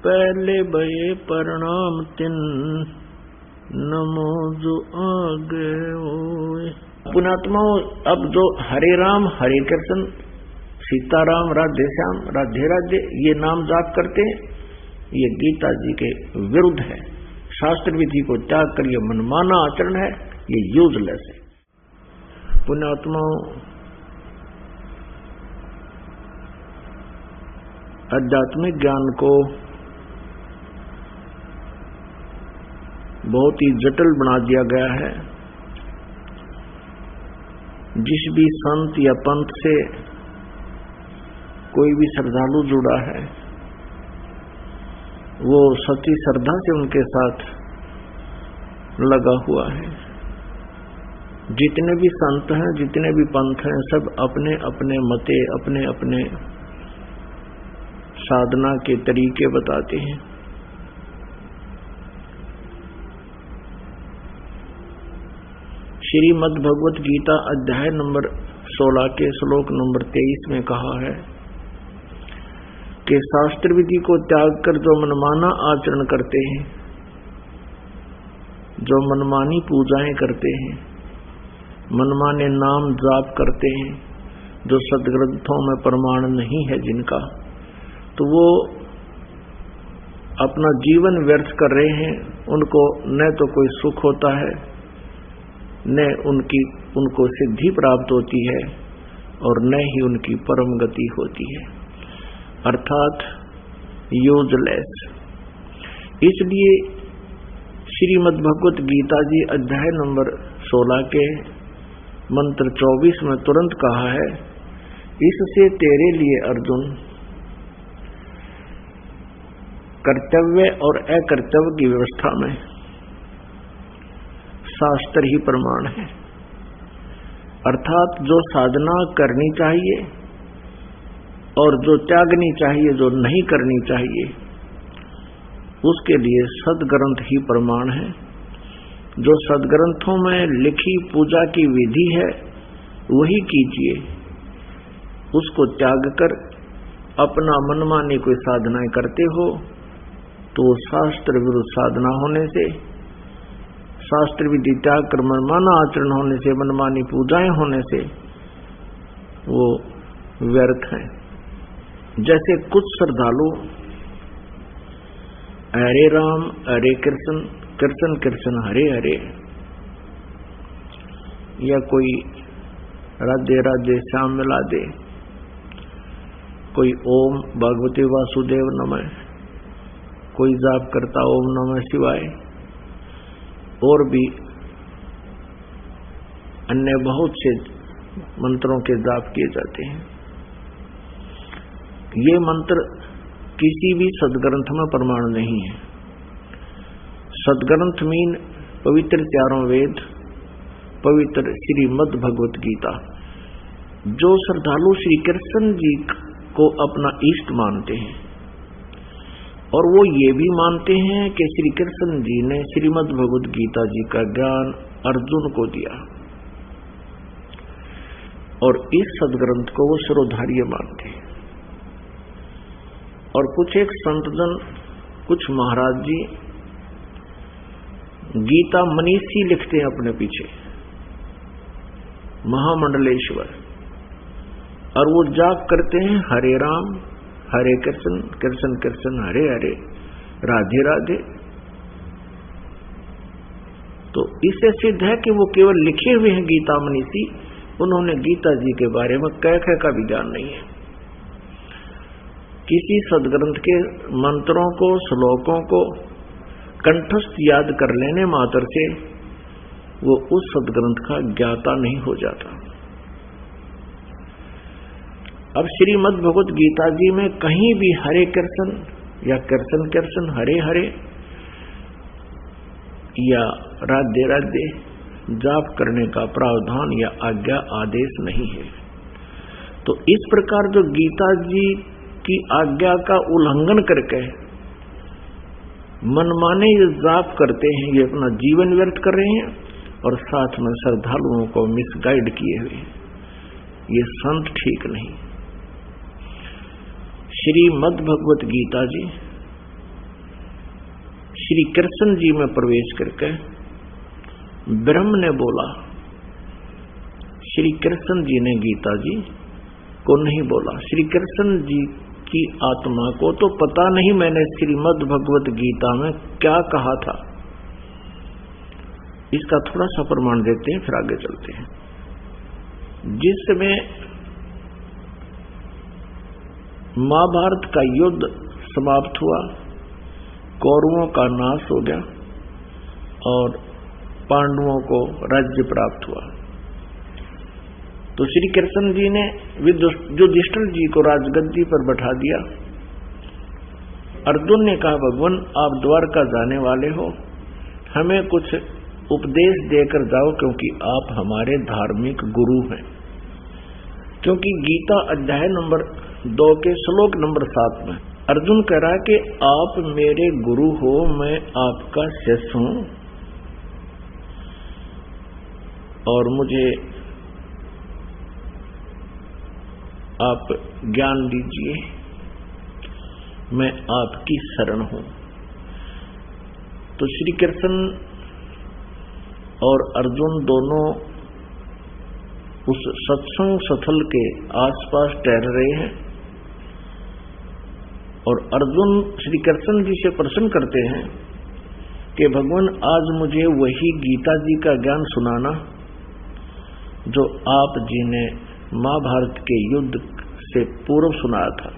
पहले भये प्रणाम तिन, नमो जो आगे ओए। पुणात्माओं, अब जो हरे राम हरे कृष्ण, सीताराम राधे श्याम राधे राधे ये नाम जाप करते हैं, ये गीता जी के विरुद्ध है। शास्त्र विधि को त्याग कर ये मनमाना आचरण है, ये यूजलेस है। पुण्यात्माओं, आध्यात्मिक ज्ञान को बहुत ही जटिल बना दिया गया है। जिस भी संत या पंथ से कोई भी श्रद्धालु जुड़ा है, वो सच्ची श्रद्धा से उनके साथ लगा हुआ है। जितने भी संत हैं, जितने भी पंथ हैं, सब अपने अपने मते, अपने अपने साधना के तरीके बताते हैं। श्रीमद् भगवत गीता अध्याय नंबर 16 के श्लोक नंबर 23 में कहा है कि शास्त्र विधि को त्याग कर जो मनमाना आचरण करते हैं, जो मनमानी पूजाएं करते हैं, मनमाने नाम जाप करते हैं, जो सदग्रंथों में प्रमाण नहीं है जिनका, तो वो अपना जीवन व्यर्थ कर रहे हैं। उनको न तो कोई सुख होता है, न उनको सिद्धि प्राप्त होती है, और न ही उनकी परम गति होती है, अर्थात यूजलेस। इसलिए श्रीमद् भगवत गीता जी अध्याय नंबर 16 के मंत्र 24 में तुरंत कहा है, इससे तेरे लिए अर्जुन कर्तव्य और अकर्तव्य की व्यवस्था में शास्त्र ही प्रमाण है। अर्थात जो साधना करनी चाहिए और जो त्यागनी चाहिए, जो नहीं करनी चाहिए, उसके लिए सदग्रंथ ही प्रमाण है। जो सदग्रंथों में लिखी पूजा की विधि है वही कीजिए। उसको त्याग कर अपना मनमानी कोई साधनाएं करते हो तो शास्त्र विरुद्ध साधना होने से, शास्त्र विधि त्याग कर मनमाना आचरण होने से, मनमानी पूजाएं होने से वो व्यर्थ हैं। जैसे कुछ श्रद्धालु हरे राम हरे कृष्ण, कृष्ण कृष्ण हरे हरे, या कोई राधे राधे श्याम मिला दे, कोई ओम भगवते वासुदेव नमः, कोई जाप करता ओम नमः शिवाय, और भी अन्य बहुत से मंत्रों के जाप किए जाते हैं। ये मंत्र किसी भी सदग्रंथ में प्रमाण नहीं है। सदग्रंथ मीन पवित्र चारों वेद, पवित्र श्रीमद् भगवत गीता। जो श्रद्धालु श्री कृष्ण जी को अपना इष्ट मानते हैं और वो ये भी मानते हैं कि श्री कृष्ण जी ने श्रीमद् भगवत गीता जी का ज्ञान अर्जुन को दिया और इस सदग्रंथ को वो शिरोधार्य मानते हैं। और कुछ एक संतजन, कुछ महाराज जी गीता मनीषी लिखते हैं अपने पीछे, महामंडलेश्वर, और वो जाप करते हैं हरे राम हरे कृष्ण कृष्ण कृष्ण हरे हरे राधे राधे। तो इससे सिद्ध है कि वो केवल लिखे हुए हैं गीता मनीषी, उन्होंने गीता जी के बारे में कह का भी ज्ञान नहीं है। किसी सदग्रंथ के मंत्रों को, श्लोकों को कंठस्थ याद कर लेने मात्र से वो उस सदग्रंथ का ज्ञाता नहीं हो जाता। अब श्रीमद् भगवत गीता जी में कहीं भी हरे कृष्ण या कृष्ण कृष्ण हरे हरे या राधे राधे जाप करने का प्रावधान या आज्ञा आदेश नहीं है। तो इस प्रकार जो गीता जी की आज्ञा का उल्लंघन करके मनमाने ये जाप करते हैं, ये अपना जीवन व्यर्थ कर रहे हैं और साथ में श्रद्धालुओं को मिसगाइड किए हुए हैं। ये संत ठीक नहीं। श्रीमद् भगवत गीता जी श्री कृष्ण जी में प्रवेश करके ब्रह्म ने बोला, श्री कृष्ण जी ने गीता जी को नहीं बोला। श्री कृष्ण जी की आत्मा को तो पता नहीं मैंने श्रीमद् भगवत गीता में क्या कहा था। इसका थोड़ा सा प्रमाण देते हैं, फिर आगे चलते हैं। जिस समय महाभारत का युद्ध समाप्त हुआ, कौरवों का नाश हो गया और पांडवों को राज्य प्राप्त हुआ, तो श्री कृष्ण जी ने युधिष्ठिर जी को राजगद्दी पर बैठा दिया। अर्जुन ने कहा, भगवान आप द्वारका जाने वाले हो, हमें कुछ उपदेश देकर जाओ क्योंकि आप हमारे धार्मिक गुरु हैं। क्योंकि गीता अध्याय नंबर 2 के श्लोक नंबर 7 में अर्जुन कह रहा है कि आप मेरे गुरु हो, मैं आपका शिष्य हूं और मुझे आप ज्ञान दीजिए, मैं आपकी शरण हूं। तो श्री कृष्ण और अर्जुन दोनों उस सत्संग स्थल के आसपास टहल रहे हैं और अर्जुन श्री कृष्ण जी से प्रश्न करते हैं कि भगवान आज मुझे वही गीता जी का ज्ञान सुनाना जो आप जी ने महाभारत के युद्ध से पूर्व सुनाया था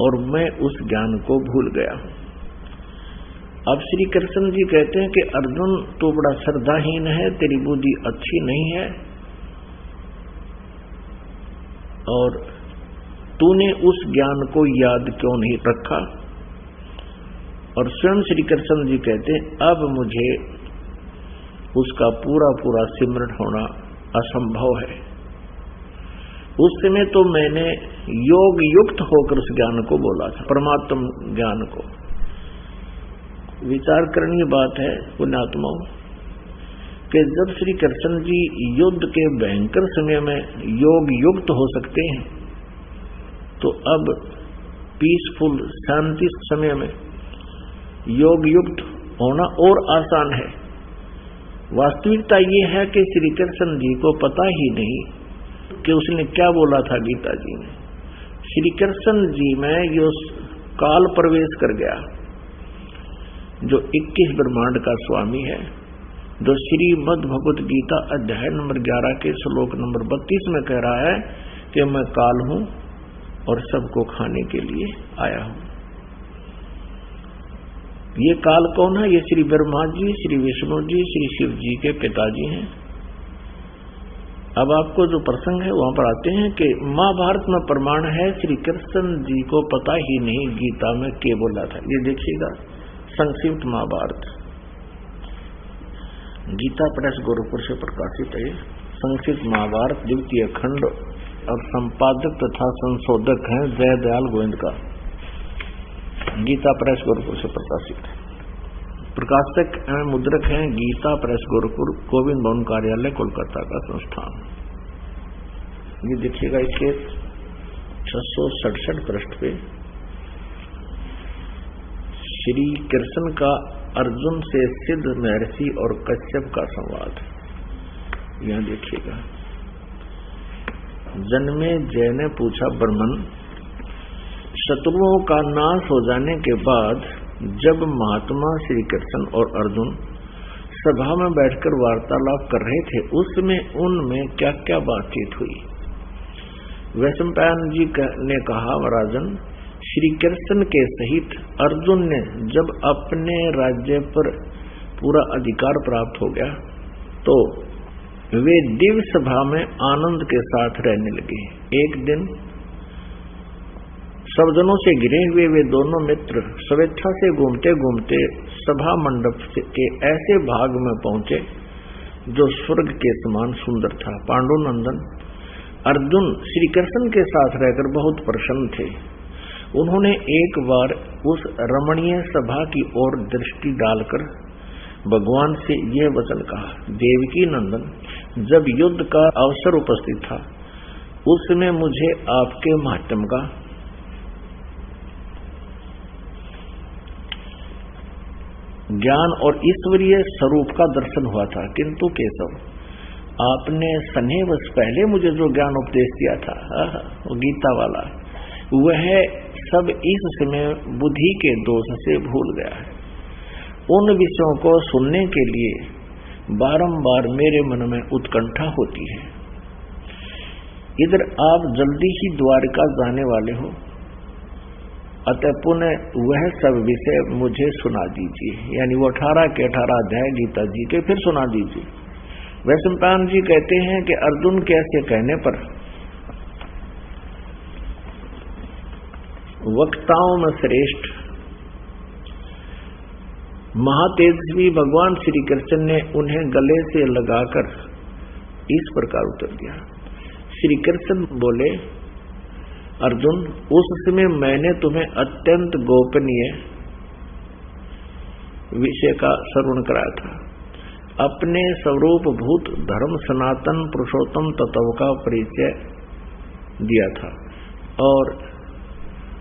और मैं उस ज्ञान को भूल गया हूं। अब श्री कृष्ण जी कहते हैं कि अर्जुन तू बड़ा श्रद्धाहीन है, तेरी बुद्धि अच्छी नहीं है और तूने उस ज्ञान को याद क्यों नहीं रखा। और स्वयं श्री कृष्ण जी कहते हैं अब मुझे उसका पूरा पूरा सिमरण होना असंभव है। उस समय तो मैंने योग युक्त होकर उस ज्ञान को बोला था, परमात्म ज्ञान को। विचार करने की बात है पुण्यात्माओं कि जब श्री कृष्ण जी युद्ध के भयंकर समय में योग युक्त हो सकते हैं तो अब पीसफुल शांति समय में योग युक्त होना और आसान है। वास्तविकता ये है कि श्री कृष्ण जी को पता ही नहीं कि उसने क्या बोला था गीता जी में। श्री कृष्ण जी में जो काल प्रवेश कर गया, जो 21 ब्रह्मांड का स्वामी है, जो श्रीमद् भगवत गीता अध्याय नंबर 11 के श्लोक नंबर 32 में कह रहा है कि मैं काल हूं और सबको खाने के लिए आया हूं। ये काल कौन है? ये श्री ब्रह्मा जी, श्री विष्णु जी, श्री शिव जी के पिताजी हैं। अब आपको जो प्रसंग है वहां पर आते हैं कि महाभारत में प्रमाण है श्री कृष्ण जी को पता ही नहीं गीता में क्या बोला था। ये देखिएगा संक्षिप्त महाभारत, गीता प्रेस गोरखपुर से प्रकाशित है। संक्षिप्त महाभारत द्वितीय खंड और संपादक तथा संशोधक हैं जय दयाल गोविंद का, गीता प्रेस गोरखपुर से प्रकाशित है। प्रकाशक एवं मुद्रक हैं गीता प्रेस गोरखपुर, गोविंद भवन कार्यालय कोलकाता का संस्थान। ये देखिएगा इसके 667 पृष्ठ पे श्री कृष्ण का अर्जुन से सिद्ध महर्षि और कश्यप का संवाद। यहां देखिएगा, जन्मे जय ने पूछा ब्रह्मन, शत्रुओं का नाश हो जाने के बाद जब महात्मा श्री कृष्ण और अर्जुन सभा में बैठकर वार्तालाप कर रहे थे, उसमें उनमें क्या क्या बातचीत हुई। वैशंपायन जी ने कहा, राजन, श्री कृष्ण के सहित अर्जुन ने जब अपने राज्य पर पूरा अधिकार प्राप्त हो गया तो वे दिव्य सभा में आनंद के साथ रहने लगे। एक दिन सब जनों से घिरे हुए वे दोनों मित्र स्वेच्छा से घूमते घूमते सभा मंडप के ऐसे भाग में पहुंचे जो स्वर्ग के समान सुंदर था। पांडुनंदन अर्जुन श्री कृष्ण के साथ रहकर बहुत प्रसन्न थे। उन्होंने एक बार उस रमणीय सभा की ओर दृष्टि डालकर भगवान से यह वचन कहा, देवकी नंदन, जब युद्ध का अवसर उपस्थित था उसमें मुझे आपके महात्म का ज्ञान और ईश्वरीय स्वरूप का दर्शन हुआ था, किंतु केशव, आपने स्नेहवश पहले मुझे जो ज्ञान उपदेश दिया था, वो गीता वाला, वह सब इस समय बुद्धि के दोष से भूल गया है। उन विषयों को सुनने के लिए बारंबार मेरे मन में उत्कंठा होती है। इधर आप जल्दी ही द्वारका जाने वाले हो, अतः पुनः वह सब विषय मुझे सुना दीजिए। यानी वो 18 के 18 अध्याय गीता जी के फिर सुना दीजिए। वैशंपायन जी कहते हैं कि अर्जुन के ऐसे कहने पर वक्ताओं में श्रेष्ठ महातेजस्वी भगवान श्री कृष्ण ने उन्हें गले से लगाकर इस प्रकार उत्तर दिया। श्री कृष्ण बोले, अर्जुन, उस समय मैंने तुम्हें अत्यंत गोपनीय विषय का श्रवण कराया था। अपने स्वरूप भूत धर्म सनातन पुरुषोत्तम तत्व का परिचय दिया था और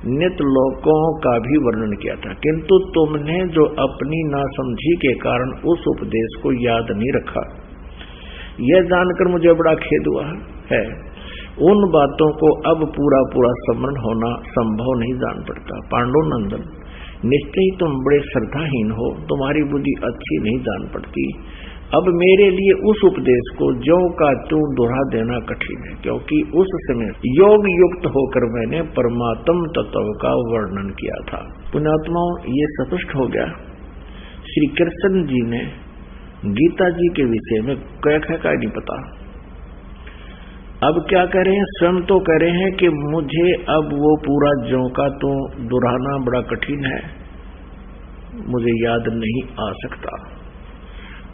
नित्य लोकों का भी वर्णन किया था, किंतु तुमने जो अपनी नासमझी के कारण उस उपदेश को याद नहीं रखा, यह जानकर मुझे बड़ा खेद हुआ है। उन बातों को अब पूरा पूरा स्मरण होना संभव नहीं जान पड़ता। पांडुनंदन, निश्चय ही तुम बड़े श्रद्धाहीन हो, तुम्हारी बुद्धि अच्छी नहीं जान पड़ती। अब मेरे लिए उस उपदेश को ज्यों का त्यों दोहरा देना कठिन है, क्योंकि उस समय योग युक्त होकर मैंने परमात्म तत्व का वर्णन किया था। पुण्यात्माओं, ये स्पष्ट हो गया श्री कृष्ण जी ने गीता जी के विषय में क्या नहीं पता। अब क्या कह रहे हैं, स्वयं तो कह रहे हैं कि मुझे अब वो पूरा ज्यों का तो दोहराना बड़ा कठिन है, मुझे याद नहीं आ सकता।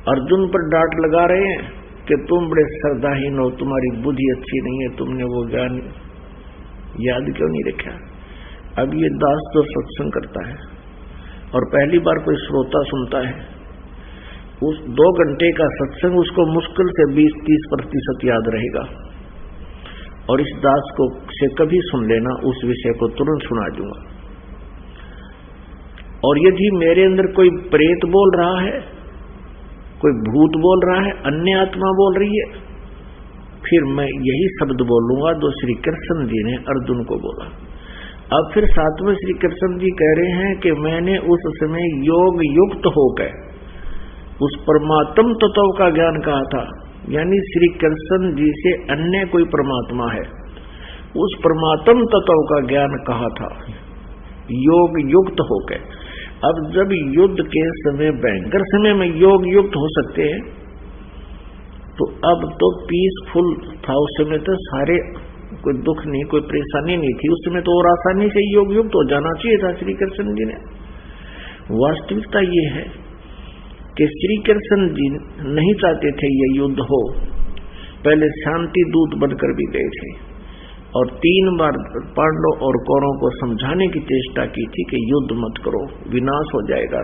अर्जुन पर डांट लगा रहे हैं कि तुम बड़े श्रद्धाहीन हो, तुम्हारी बुद्धि अच्छी नहीं है, तुमने वो ज्ञान याद क्यों नहीं रखा। अब ये दास जो सत्संग करता है और पहली बार कोई श्रोता सुनता है, उस 2 घंटे का सत्संग उसको मुश्किल से 20-30% याद रहेगा। और इस दास को से कभी सुन लेना, उस विषय को तुरंत सुना दूंगा। और यदि मेरे अंदर कोई प्रेत बोल रहा है, कोई भूत बोल रहा है, अन्य आत्मा बोल रही है, फिर मैं यही शब्द बोलूंगा जो श्री कृष्ण जी ने अर्जुन को बोला। अब फिर साथ में श्री कृष्ण जी कह रहे हैं कि मैंने उस समय योग युक्त होकर उस परमात्म तत्व का ज्ञान कहा था। यानी श्री कृष्ण जी से अन्य कोई परमात्मा है, उस परमात्म तत्व का ज्ञान कहा था योग युक्त होकर। अब जब युद्ध के समय, भयंकर समय में योग युक्त हो सकते हैं, तो अब तो पीसफुल था। उस समय तो सारे कोई दुख नहीं, कोई परेशानी नहीं थी। उस समय तो और आसानी से योग युक्त हो जाना चाहिए था श्री कृष्ण जी ने। वास्तविकता ये है कि श्री कृष्ण जी नहीं चाहते थे ये युद्ध हो। पहले शांति दूत बनकर भी गए थे और 3 बार पांडव और कौरवों को समझाने की चेष्टा की थी कि युद्ध मत करो, विनाश हो जाएगा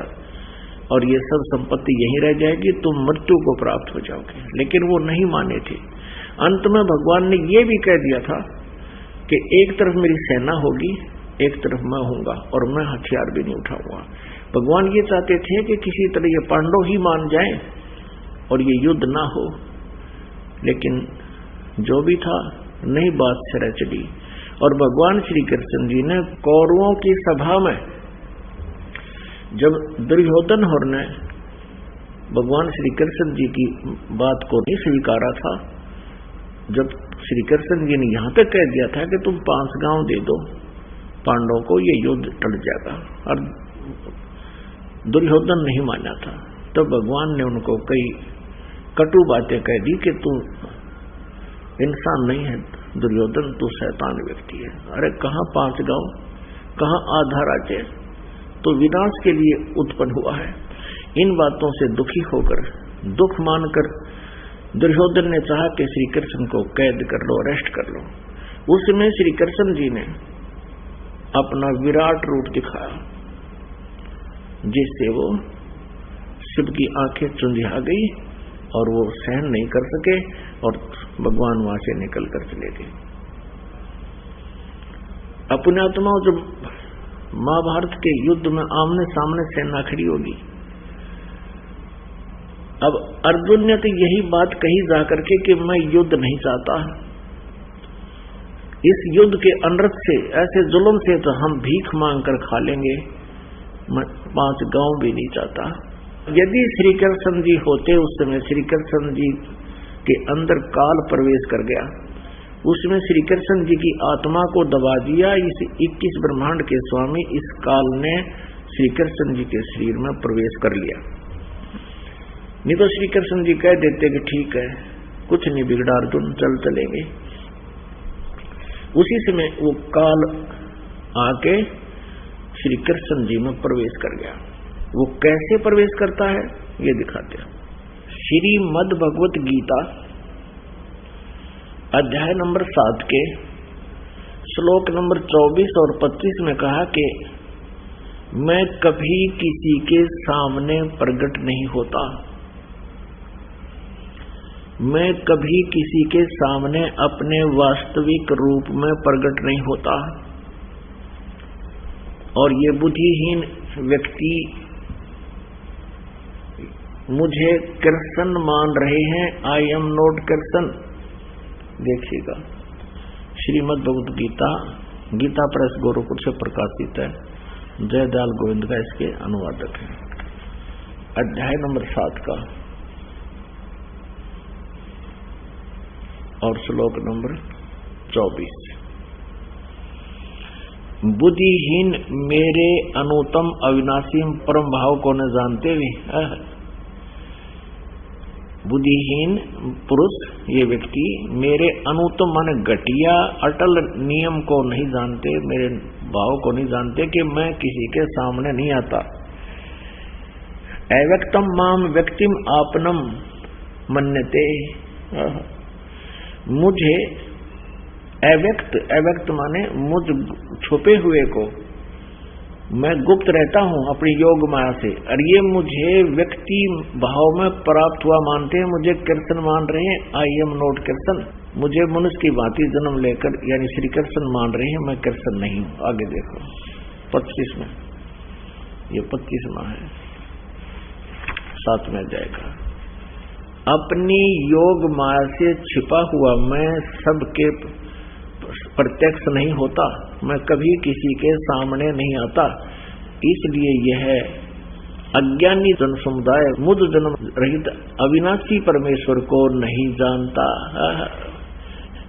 और ये सब संपत्ति यहीं रह जाएगी, तुम मृत्यु को प्राप्त हो जाओगे। लेकिन वो नहीं माने थे। अंत में भगवान ने ये भी कह दिया था कि एक तरफ मेरी सेना होगी, एक तरफ मैं हूंगा और मैं हथियार भी नहीं उठाऊंगा। भगवान ये चाहते थे कि किसी तरह ये पांडव ही मान जाएं और ये युद्ध ना हो। लेकिन जो भी था नई बात सिरा चली और भगवान श्री कृष्ण जी ने कौरवों की सभा में जब दुर्योधन और ने भगवान श्री कृष्ण जी की बात को नहीं स्वीकारा था, जब श्री कृष्ण जी ने यहाँ पे कह दिया था कि तुम 5 गांव दे दो पांडवों को, ये युद्ध टल जाएगा, और दुर्योधन नहीं माना था, तो भगवान ने उनको कई कटु बातें कह दी कि तू इंसान नहीं है दुर्योधन, तू शैतान व्यक्ति है। अरे कहाँ 5 गांव, कहाँ आधा राज्य, तो विनाश के लिए उत्पन्न हुआ है। इन बातों से दुखी होकर, दुख मानकर दुर्योधन ने चाहा कि श्री कृष्ण को कैद कर लो, अरेस्ट कर लो। उसमें श्री कृष्ण जी ने अपना विराट रूप दिखाया, जिससे वो शिव की आंखें चुंधिया गई और वो सहन नहीं कर सके और भगवान वहां से निकल कर चले गए। अपने आत्माओं, जब महाभारत के युद्ध में आमने सामने सेना खड़ी होगी, अब अर्जुन ने तो यही बात कही जाकर के कि मैं युद्ध नहीं चाहता, इस युद्ध के अनर्थ से, ऐसे जुल्म से तो हम भीख मांग कर खा लेंगे, मैं 5 गांव भी नहीं चाहता। यदि श्री कृष्ण जी होते, उस समय श्री कृष्ण जी के अंदर काल प्रवेश कर गया, उसमें श्री कृष्ण जी की आत्मा को दबा दिया, इस 21 ब्रह्मांड के स्वामी इस काल ने श्री कृष्ण जी के शरीर में प्रवेश कर लिया। नहीं तो श्री कृष्ण जी कह देते कि ठीक है, कुछ नहीं बिगड़ा अर्जुन, चल चलेंगे। उसी समय वो काल आके श्री कृष्ण जी में प्रवेश कर गया। वो कैसे प्रवेश करता है ये दिखाते हैं। श्रीमद् भगवत गीता अध्याय नंबर 7 के श्लोक नंबर 24 और 25 में कहा कि मैं कभी किसी के सामने प्रकट नहीं होता, मैं कभी किसी के सामने अपने वास्तविक रूप में प्रकट नहीं होता, और ये बुद्धिहीन व्यक्ति मुझे कृष्ण मान रहे हैं। I am not Krishna. देखिएगा, श्रीमद् भगवत गीता, गीता प्रेस गोरखपुर से प्रकाशित है, जयदयाल गोविंद का इसके अनुवादक है। अध्याय नंबर 7 का और श्लोक नंबर 24। बुद्धिहीन मेरे अनुतम अविनाशी परम भाव को न जानते भी, बुद्धिहीन पुरुष ये व्यक्ति मेरे अनुतम माने घटिया अटल नियम को नहीं जानते, मेरे भाव को नहीं जानते कि मैं किसी के सामने नहीं आता। अव्यक्तम माम व्यक्तिम आपनम मन्यते, मुझे अव्यक्त, अव्यक्त माने मुझ छुपे हुए को मैं गुप्त रहता हूं अपनी योग माया से, और ये मुझे व्यक्ति भाव में प्राप्त हुआ मानते हैं, मुझे कृष्ण मान रहे हैं। आई एम नॉट कृष्ण, मुझे मनुष्य की भांति जन्म लेकर यानी श्री कृष्ण मान रहे हैं, मैं कृष्ण नहीं हूं। आगे देखो 25 में, ये 25वां है, 7 में जाएगा। अपनी योग माया से छिपा हुआ मैं सबके प्रत्यक्ष नहीं होता, मैं कभी किसी के सामने नहीं आता, इसलिए यह अज्ञानी जन समुदाय मुझ जन्म रहित अविनाशी परमेश्वर को नहीं जानता।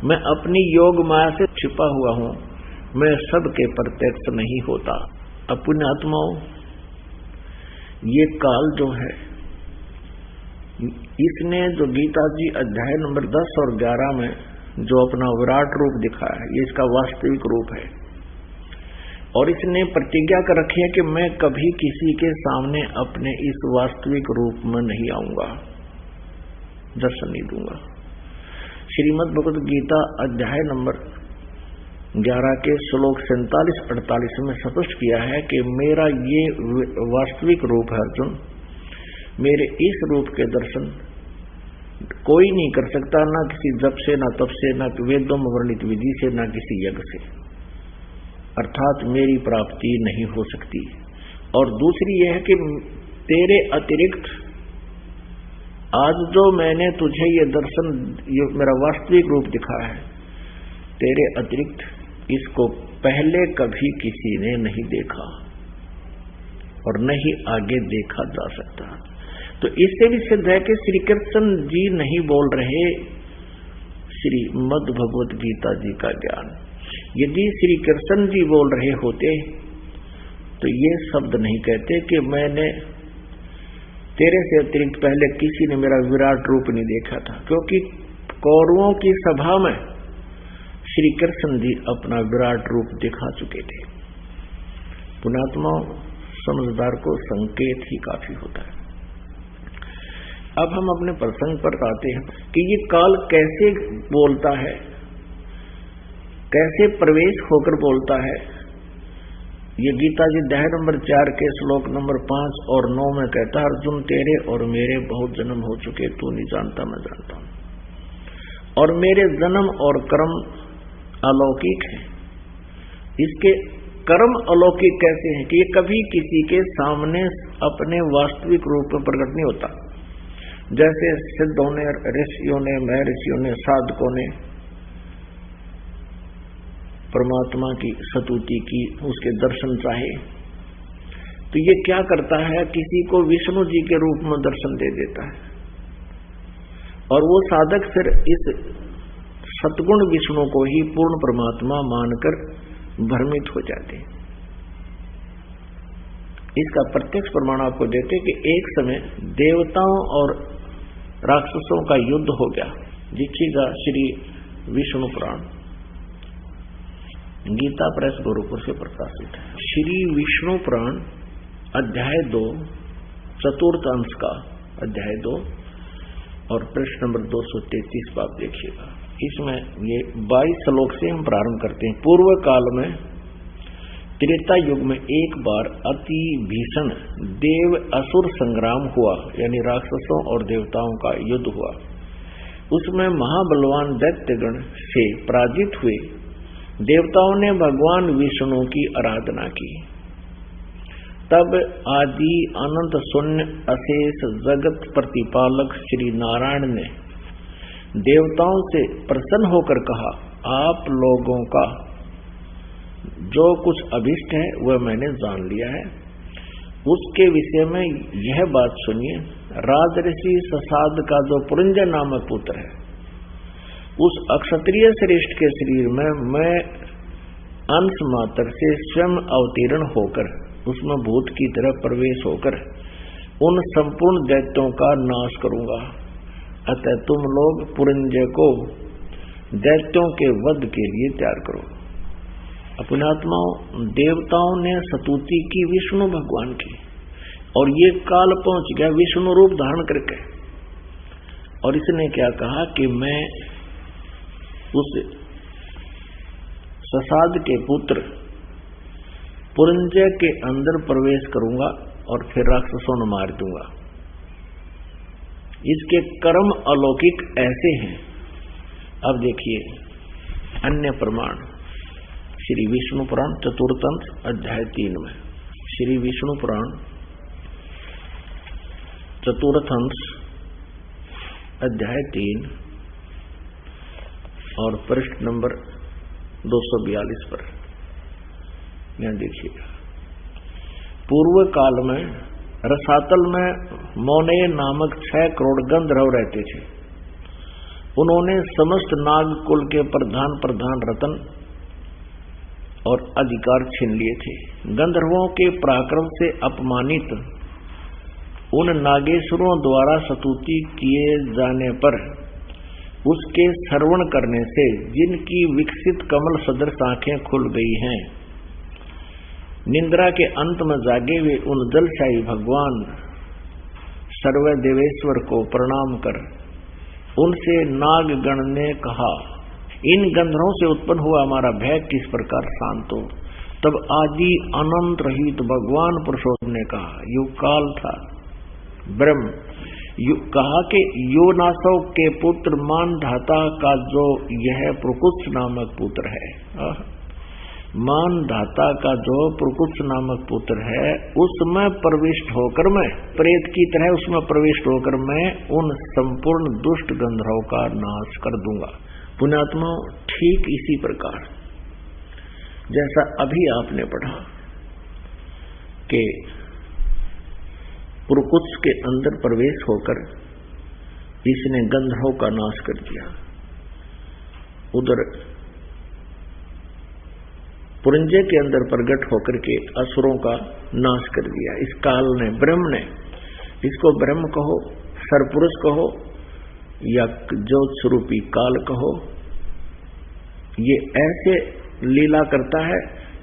मैं अपनी योग माया से छिपा हुआ हूं, मैं सबके प्रत्यक्ष नहीं होता। अपने आत्माओं, ये काल जो है इसने जो गीता जी अध्याय नंबर 10 और 11 में जो अपना विराट रूप दिखाया है, ये इसका वास्तविक रूप है। और इसने प्रतिज्ञा कर रखी है कि मैं कभी किसी के सामने अपने इस वास्तविक रूप में नहीं आऊंगा, दर्शन नहीं दूंगा। श्रीमद् भगवद गीता अध्याय नंबर 11 के श्लोक 47-48 में स्पष्ट किया है कि मेरा ये वास्तविक रूप है अर्जुन, मेरे इस रूप के दर्शन कोई नहीं कर सकता, ना किसी जप से, ना तप से, ना वेदों में वर्णित विधि से, ना किसी यज्ञ से, अर्थात मेरी प्राप्ति नहीं हो सकती। और दूसरी यह है कि तेरे अतिरिक्त आज जो मैंने तुझे ये दर्शन, ये मेरा वास्तविक रूप दिखा है, तेरे अतिरिक्त इसको पहले कभी किसी ने नहीं देखा और नहीं आगे देखा जा सकता। तो इससे भी सिद्ध है कि श्री कृष्ण जी नहीं बोल रहे श्रीमद् भगवत गीता जी का ज्ञान। यदि श्री कृष्ण जी बोल रहे होते तो ये शब्द नहीं कहते कि मैंने तेरे से अतिरिक्त पहले किसी ने मेरा विराट रूप नहीं देखा था, क्योंकि कौरवों की सभा में श्री कृष्ण जी अपना विराट रूप दिखा चुके थे। पुण्यात्मा समझदार को संकेत ही काफी होता है। अब हम अपने प्रसंग पर आते हैं कि ये काल कैसे बोलता है, कैसे प्रवेश होकर बोलता है। ये गीता जी अध्याय नंबर 4 के श्लोक नंबर 5 और 9 में कहता है, अर्जुन तेरे और मेरे बहुत जन्म हो चुके, तू नहीं जानता मैं जानता हूं, और मेरे जन्म और कर्म अलौकिक है। इसके कर्म अलौकिक कैसे हैं कि ये कभी किसी के सामने अपने वास्तविक रूप में प्रकट नहीं होता। जैसे सिद्धों ने, ऋषियों ने, महर्षियों ने, साधकों ने परमात्मा की स्तुति की, उसके दर्शन चाहे, तो ये क्या करता है, किसी को विष्णु जी के रूप में दर्शन दे देता है और वो साधक फिर इस सतगुण विष्णु को ही पूर्ण परमात्मा मानकर भ्रमित हो जाते हैं। इसका प्रत्यक्ष प्रमाण आपको देते कि एक समय देवताओं और राक्षसों का युद्ध हो गया। देखिएगा श्री विष्णु पुराण, गीता प्रेस गोरखपुर से प्रकाशित है। श्री विष्णु पुराण अध्याय 2 चतुर्थ अंश का अध्याय 2 और पृष्ठ नंबर 233 पर आप देखिएगा। इसमें ये 22 श्लोक से हम प्रारंभ करते हैं। पूर्व काल में त्रेता युग में एक बार अति भीषण देव असुर संग्राम हुआ, यानी राक्षसों और देवताओं का युद्ध हुआ। उसमें महाबलवान दैत्यगण से पराजित हुए देवताओं ने भगवान विष्णु की आराधना की। तब आदि अनंत शून्य अशेष जगत प्रतिपालक श्री नारायण ने देवताओं से प्रसन्न होकर कहा, आप लोगों का जो कुछ अभिष्ट है वह मैंने जान लिया है। उसके विषय में यह बात सुनिए, राजऋषि ससाद का जो पुरंजय नामक पुत्र है, उस अक्षत्रिय श्रेष्ठ के शरीर में मैं अंश मात्र से स्वयं अवतीर्ण होकर उसमें भूत की तरह प्रवेश होकर उन संपूर्ण दैत्यों का नाश करूंगा। अतः तुम लोग पुरंजय को दैत्यों के वध के लिए तैयार करो। पुण्यात्माओं, देवताओं ने स्तुति की विष्णु भगवान की, और ये काल पहुंच गया विष्णु रूप धारण करके, और इसने क्या कहा कि मैं उस ससाद के पुत्र पुरंजय के अंदर प्रवेश करूंगा और फिर राक्षसों को मार दूंगा। इसके कर्म अलौकिक ऐसे हैं। अब देखिए अन्य प्रमाण श्री विष्णु पुराण चतुर्थ अंश अध्याय 3 में। श्री विष्णु पुराण चतुर्थ अंश अध्याय 3 और पृष्ठ नंबर 242 पर यहां देखिएगा। पूर्व काल में रसातल में मौनेय नामक 6 करोड़ गंधर्व रहते थे। उन्होंने समस्त नाग कुल के प्रधान रतन और अधिकार छीन लिए थे। गंधर्वों के पराक्रम से अपमानित उन नागेश्वरों द्वारा स्तुति किए जाने पर उसके श्रवण करने से जिनकी विकसित कमल सदृश आंखें खुल गई हैं, निंद्रा के अंत में जागे हुए उन जलशाही भगवान सर्वदेवेश्वर को प्रणाम कर उनसे नागगण ने कहा, इन गंधर्वों से उत्पन्न हुआ हमारा भय किस प्रकार शांत हो। तब आदि अनंत रहित भगवान पुरुषोत्तम ने कहा, युग काल था ब्रह्म, कहा कि योनासव के पुत्र मानधाता का जो यह प्रकुत्स नामक पुत्र है, मानधाता का जो प्रकुत्स नामक पुत्र है, उसमें प्रविष्ट होकर मैं प्रेत की तरह उसमें प्रविष्ट होकर मैं उन संपूर्ण दुष्ट गंधर्वों का नाश कर दूंगा। पुण्यात्मा, ठीक इसी प्रकार जैसा अभी आपने पढ़ा कि पुरकुत्स के अंदर प्रवेश होकर इसने गंधर्वों का नाश कर दिया, उधर पुरंजे के अंदर प्रकट होकर के असुरों का नाश कर दिया। इस काल ने, ब्रह्म ने, इसको ब्रह्म कहो, सरपुरुष कहो या ज्योत स्वरूपी काल कहो, ये ऐसे लीला करता है।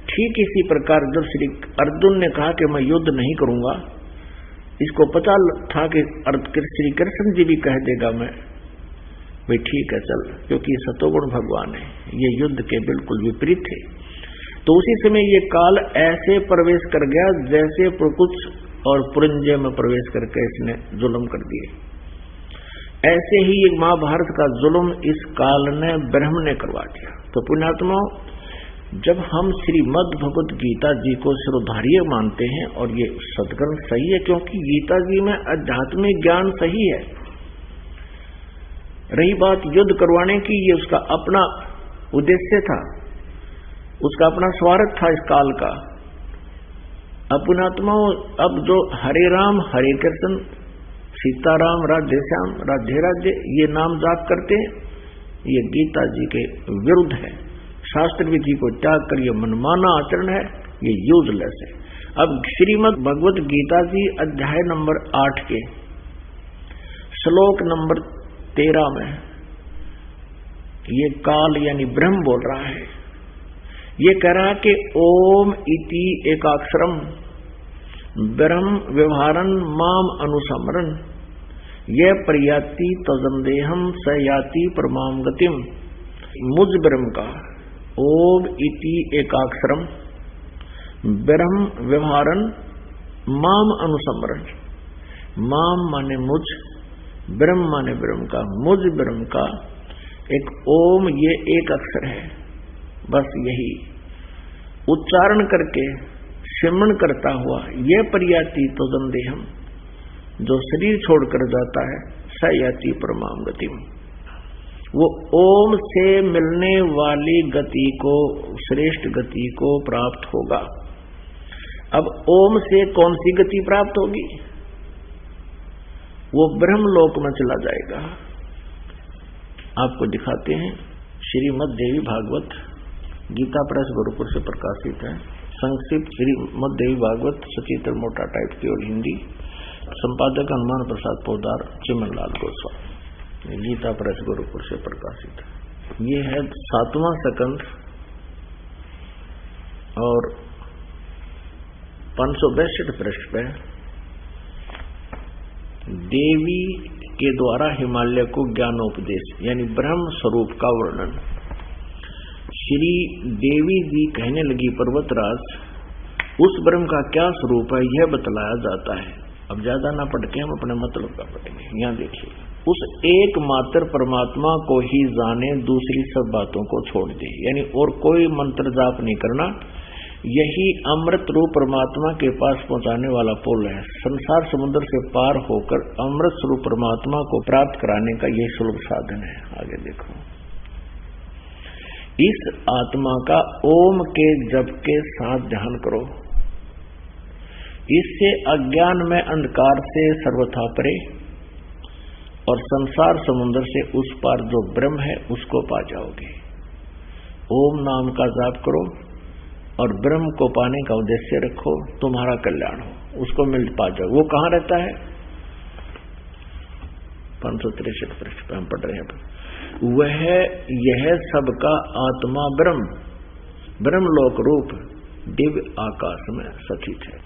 ठीक इसी प्रकार जब श्री अर्जुन ने कहा कि मैं युद्ध नहीं करूंगा, इसको पता था कि श्री कृष्ण जी भी कह देगा मैं, भाई ठीक है चल, क्योंकि सतोगुण भगवान है, ये युद्ध के बिल्कुल विपरीत थे। तो उसी समय ये काल ऐसे प्रवेश कर गया जैसे प्रकुत्स और पुरंजे में प्रवेश करके इसने जुल्म कर दिए। ऐसे ही एक महाभारत का जुल्म इस काल ने ब्रह्म ने करवा दिया। तो पुण्यात्मा, जब हम श्रीमद् भगवत गीता जी को सिरोधार्य मानते हैं, और ये सदग्रंथ सही है क्योंकि गीता जी में आध्यात्मिक ज्ञान सही है। रही बात युद्ध करवाने की, ये उसका अपना उद्देश्य था, उसका अपना स्वार्थ था इस काल का। अब पुण्यात्माओं, अब जो हरे राम हरे कृष्ण, सीताराम राधे श्याम राधे राधे ये नाम जाप करते हैं, ये गीता जी के विरुद्ध है। शास्त्र विधि को त्याग कर ये मनमाना आचरण है, ये यूजलेस है। अब श्रीमद् भगवत गीता जी अध्याय नंबर 8 के श्लोक नंबर 13 में ये काल यानी ब्रह्म बोल रहा है। ये कह रहा कि ओम इति एकाक्षरम ब्रह्म व्यवहारन माम अनुसमरन ये प्रयाति तजंदेहम स याति परमाम गतिम। मुझ ब्रह्म का ओम इति एकाक्षरम ब्रह्म व्यवहारन माम अनुसमरन, माम माने मुझ, ब्रह्म माने ब्रह्म का, मुझ ब्रह्म का एक ओम, ये एक अक्षर है, बस यही उच्चारण करके सिमरण करता हुआ ये प्रयाति तो संदेहम, जो शरीर छोड़कर जाता है, स याति परमाम गतिम, वो ओम से मिलने वाली गति को, श्रेष्ठ गति को प्राप्त होगा। अब ओम से कौन सी गति प्राप्त होगी? वो ब्रह्मलोक में चला जाएगा। आपको दिखाते हैं, श्रीमद् देवी भागवत गीता प्रेस गोरखपुर से प्रकाशित है। संक्षिप्त श्रीमद् देवी भागवत सचित्र मोटा टाइप की और हिंदी, संपादक हनुमान प्रसाद पोदार, चिमनलाल गोस्वामी, गीता प्रेस गोरखपुर से प्रकाशित है। ये है 7वां स्कंध और 562 पृष्ठ पे देवी के द्वारा हिमालय को ज्ञानोपदेश यानी ब्रह्म स्वरूप का वर्णन। श्री देवी जी कहने लगी, पर्वतराज, उस ब्रह्म का क्या स्वरूप है यह बतलाया जाता है। अब ज्यादा ना पढ़ के हम अपने मतलब का पढ़ेंगे। यहाँ देखिए, उस एकमात्र परमात्मा को ही जाने, दूसरी सब बातों को छोड़ दे, यानी और कोई मंत्र जाप नहीं करना। यही अमृत रूप परमात्मा के पास पहुंचाने वाला पुल है। संसार समुद्र से पार होकर अमृत स्वरूप परमात्मा को प्राप्त कराने का यही सुलभ साधन है। आगे देखो, इस आत्मा का ओम के जप के साथ ध्यान करो। इससे अज्ञान में अंधकार से सर्वथा परे और संसार समुद्र से उस पार जो ब्रह्म है उसको पा जाओगे। ओम नाम का जाप करो और ब्रह्म को पाने का उद्देश्य रखो, तुम्हारा कल्याण हो, उसको मिल पा जाओ। वो कहाँ रहता है? 563 पृष्ठ पे हम पढ़ रहे हैं। वह यह सबका आत्मा ब्रह्म लोक रूप दिव्य आकाश में स्थित है।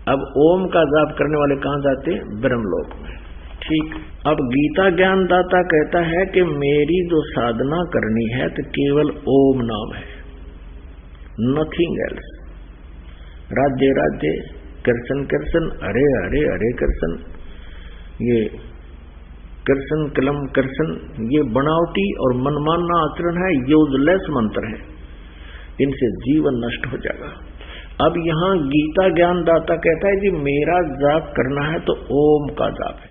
अब ओम का जाप करने वाले कहां जाते हैं? ब्रह्मलोक में। ठीक। अब गीता ज्ञानदाता कहता है कि मेरी जो साधना करनी है तो केवल ओम नाम है, नथिंग एल्स। राधे राधे, कृष्ण कृष्ण, हरे हरे, हरे कृष्ण, ये कृष्ण कलम कृष्ण, ये बनावटी और मनमाना आचरण है, यूजलेस मंत्र है, इनसे जीवन नष्ट हो जाएगा। अब यहां गीता ज्ञानदाता कहता है जी मेरा जाप करना है तो ओम का जाप है।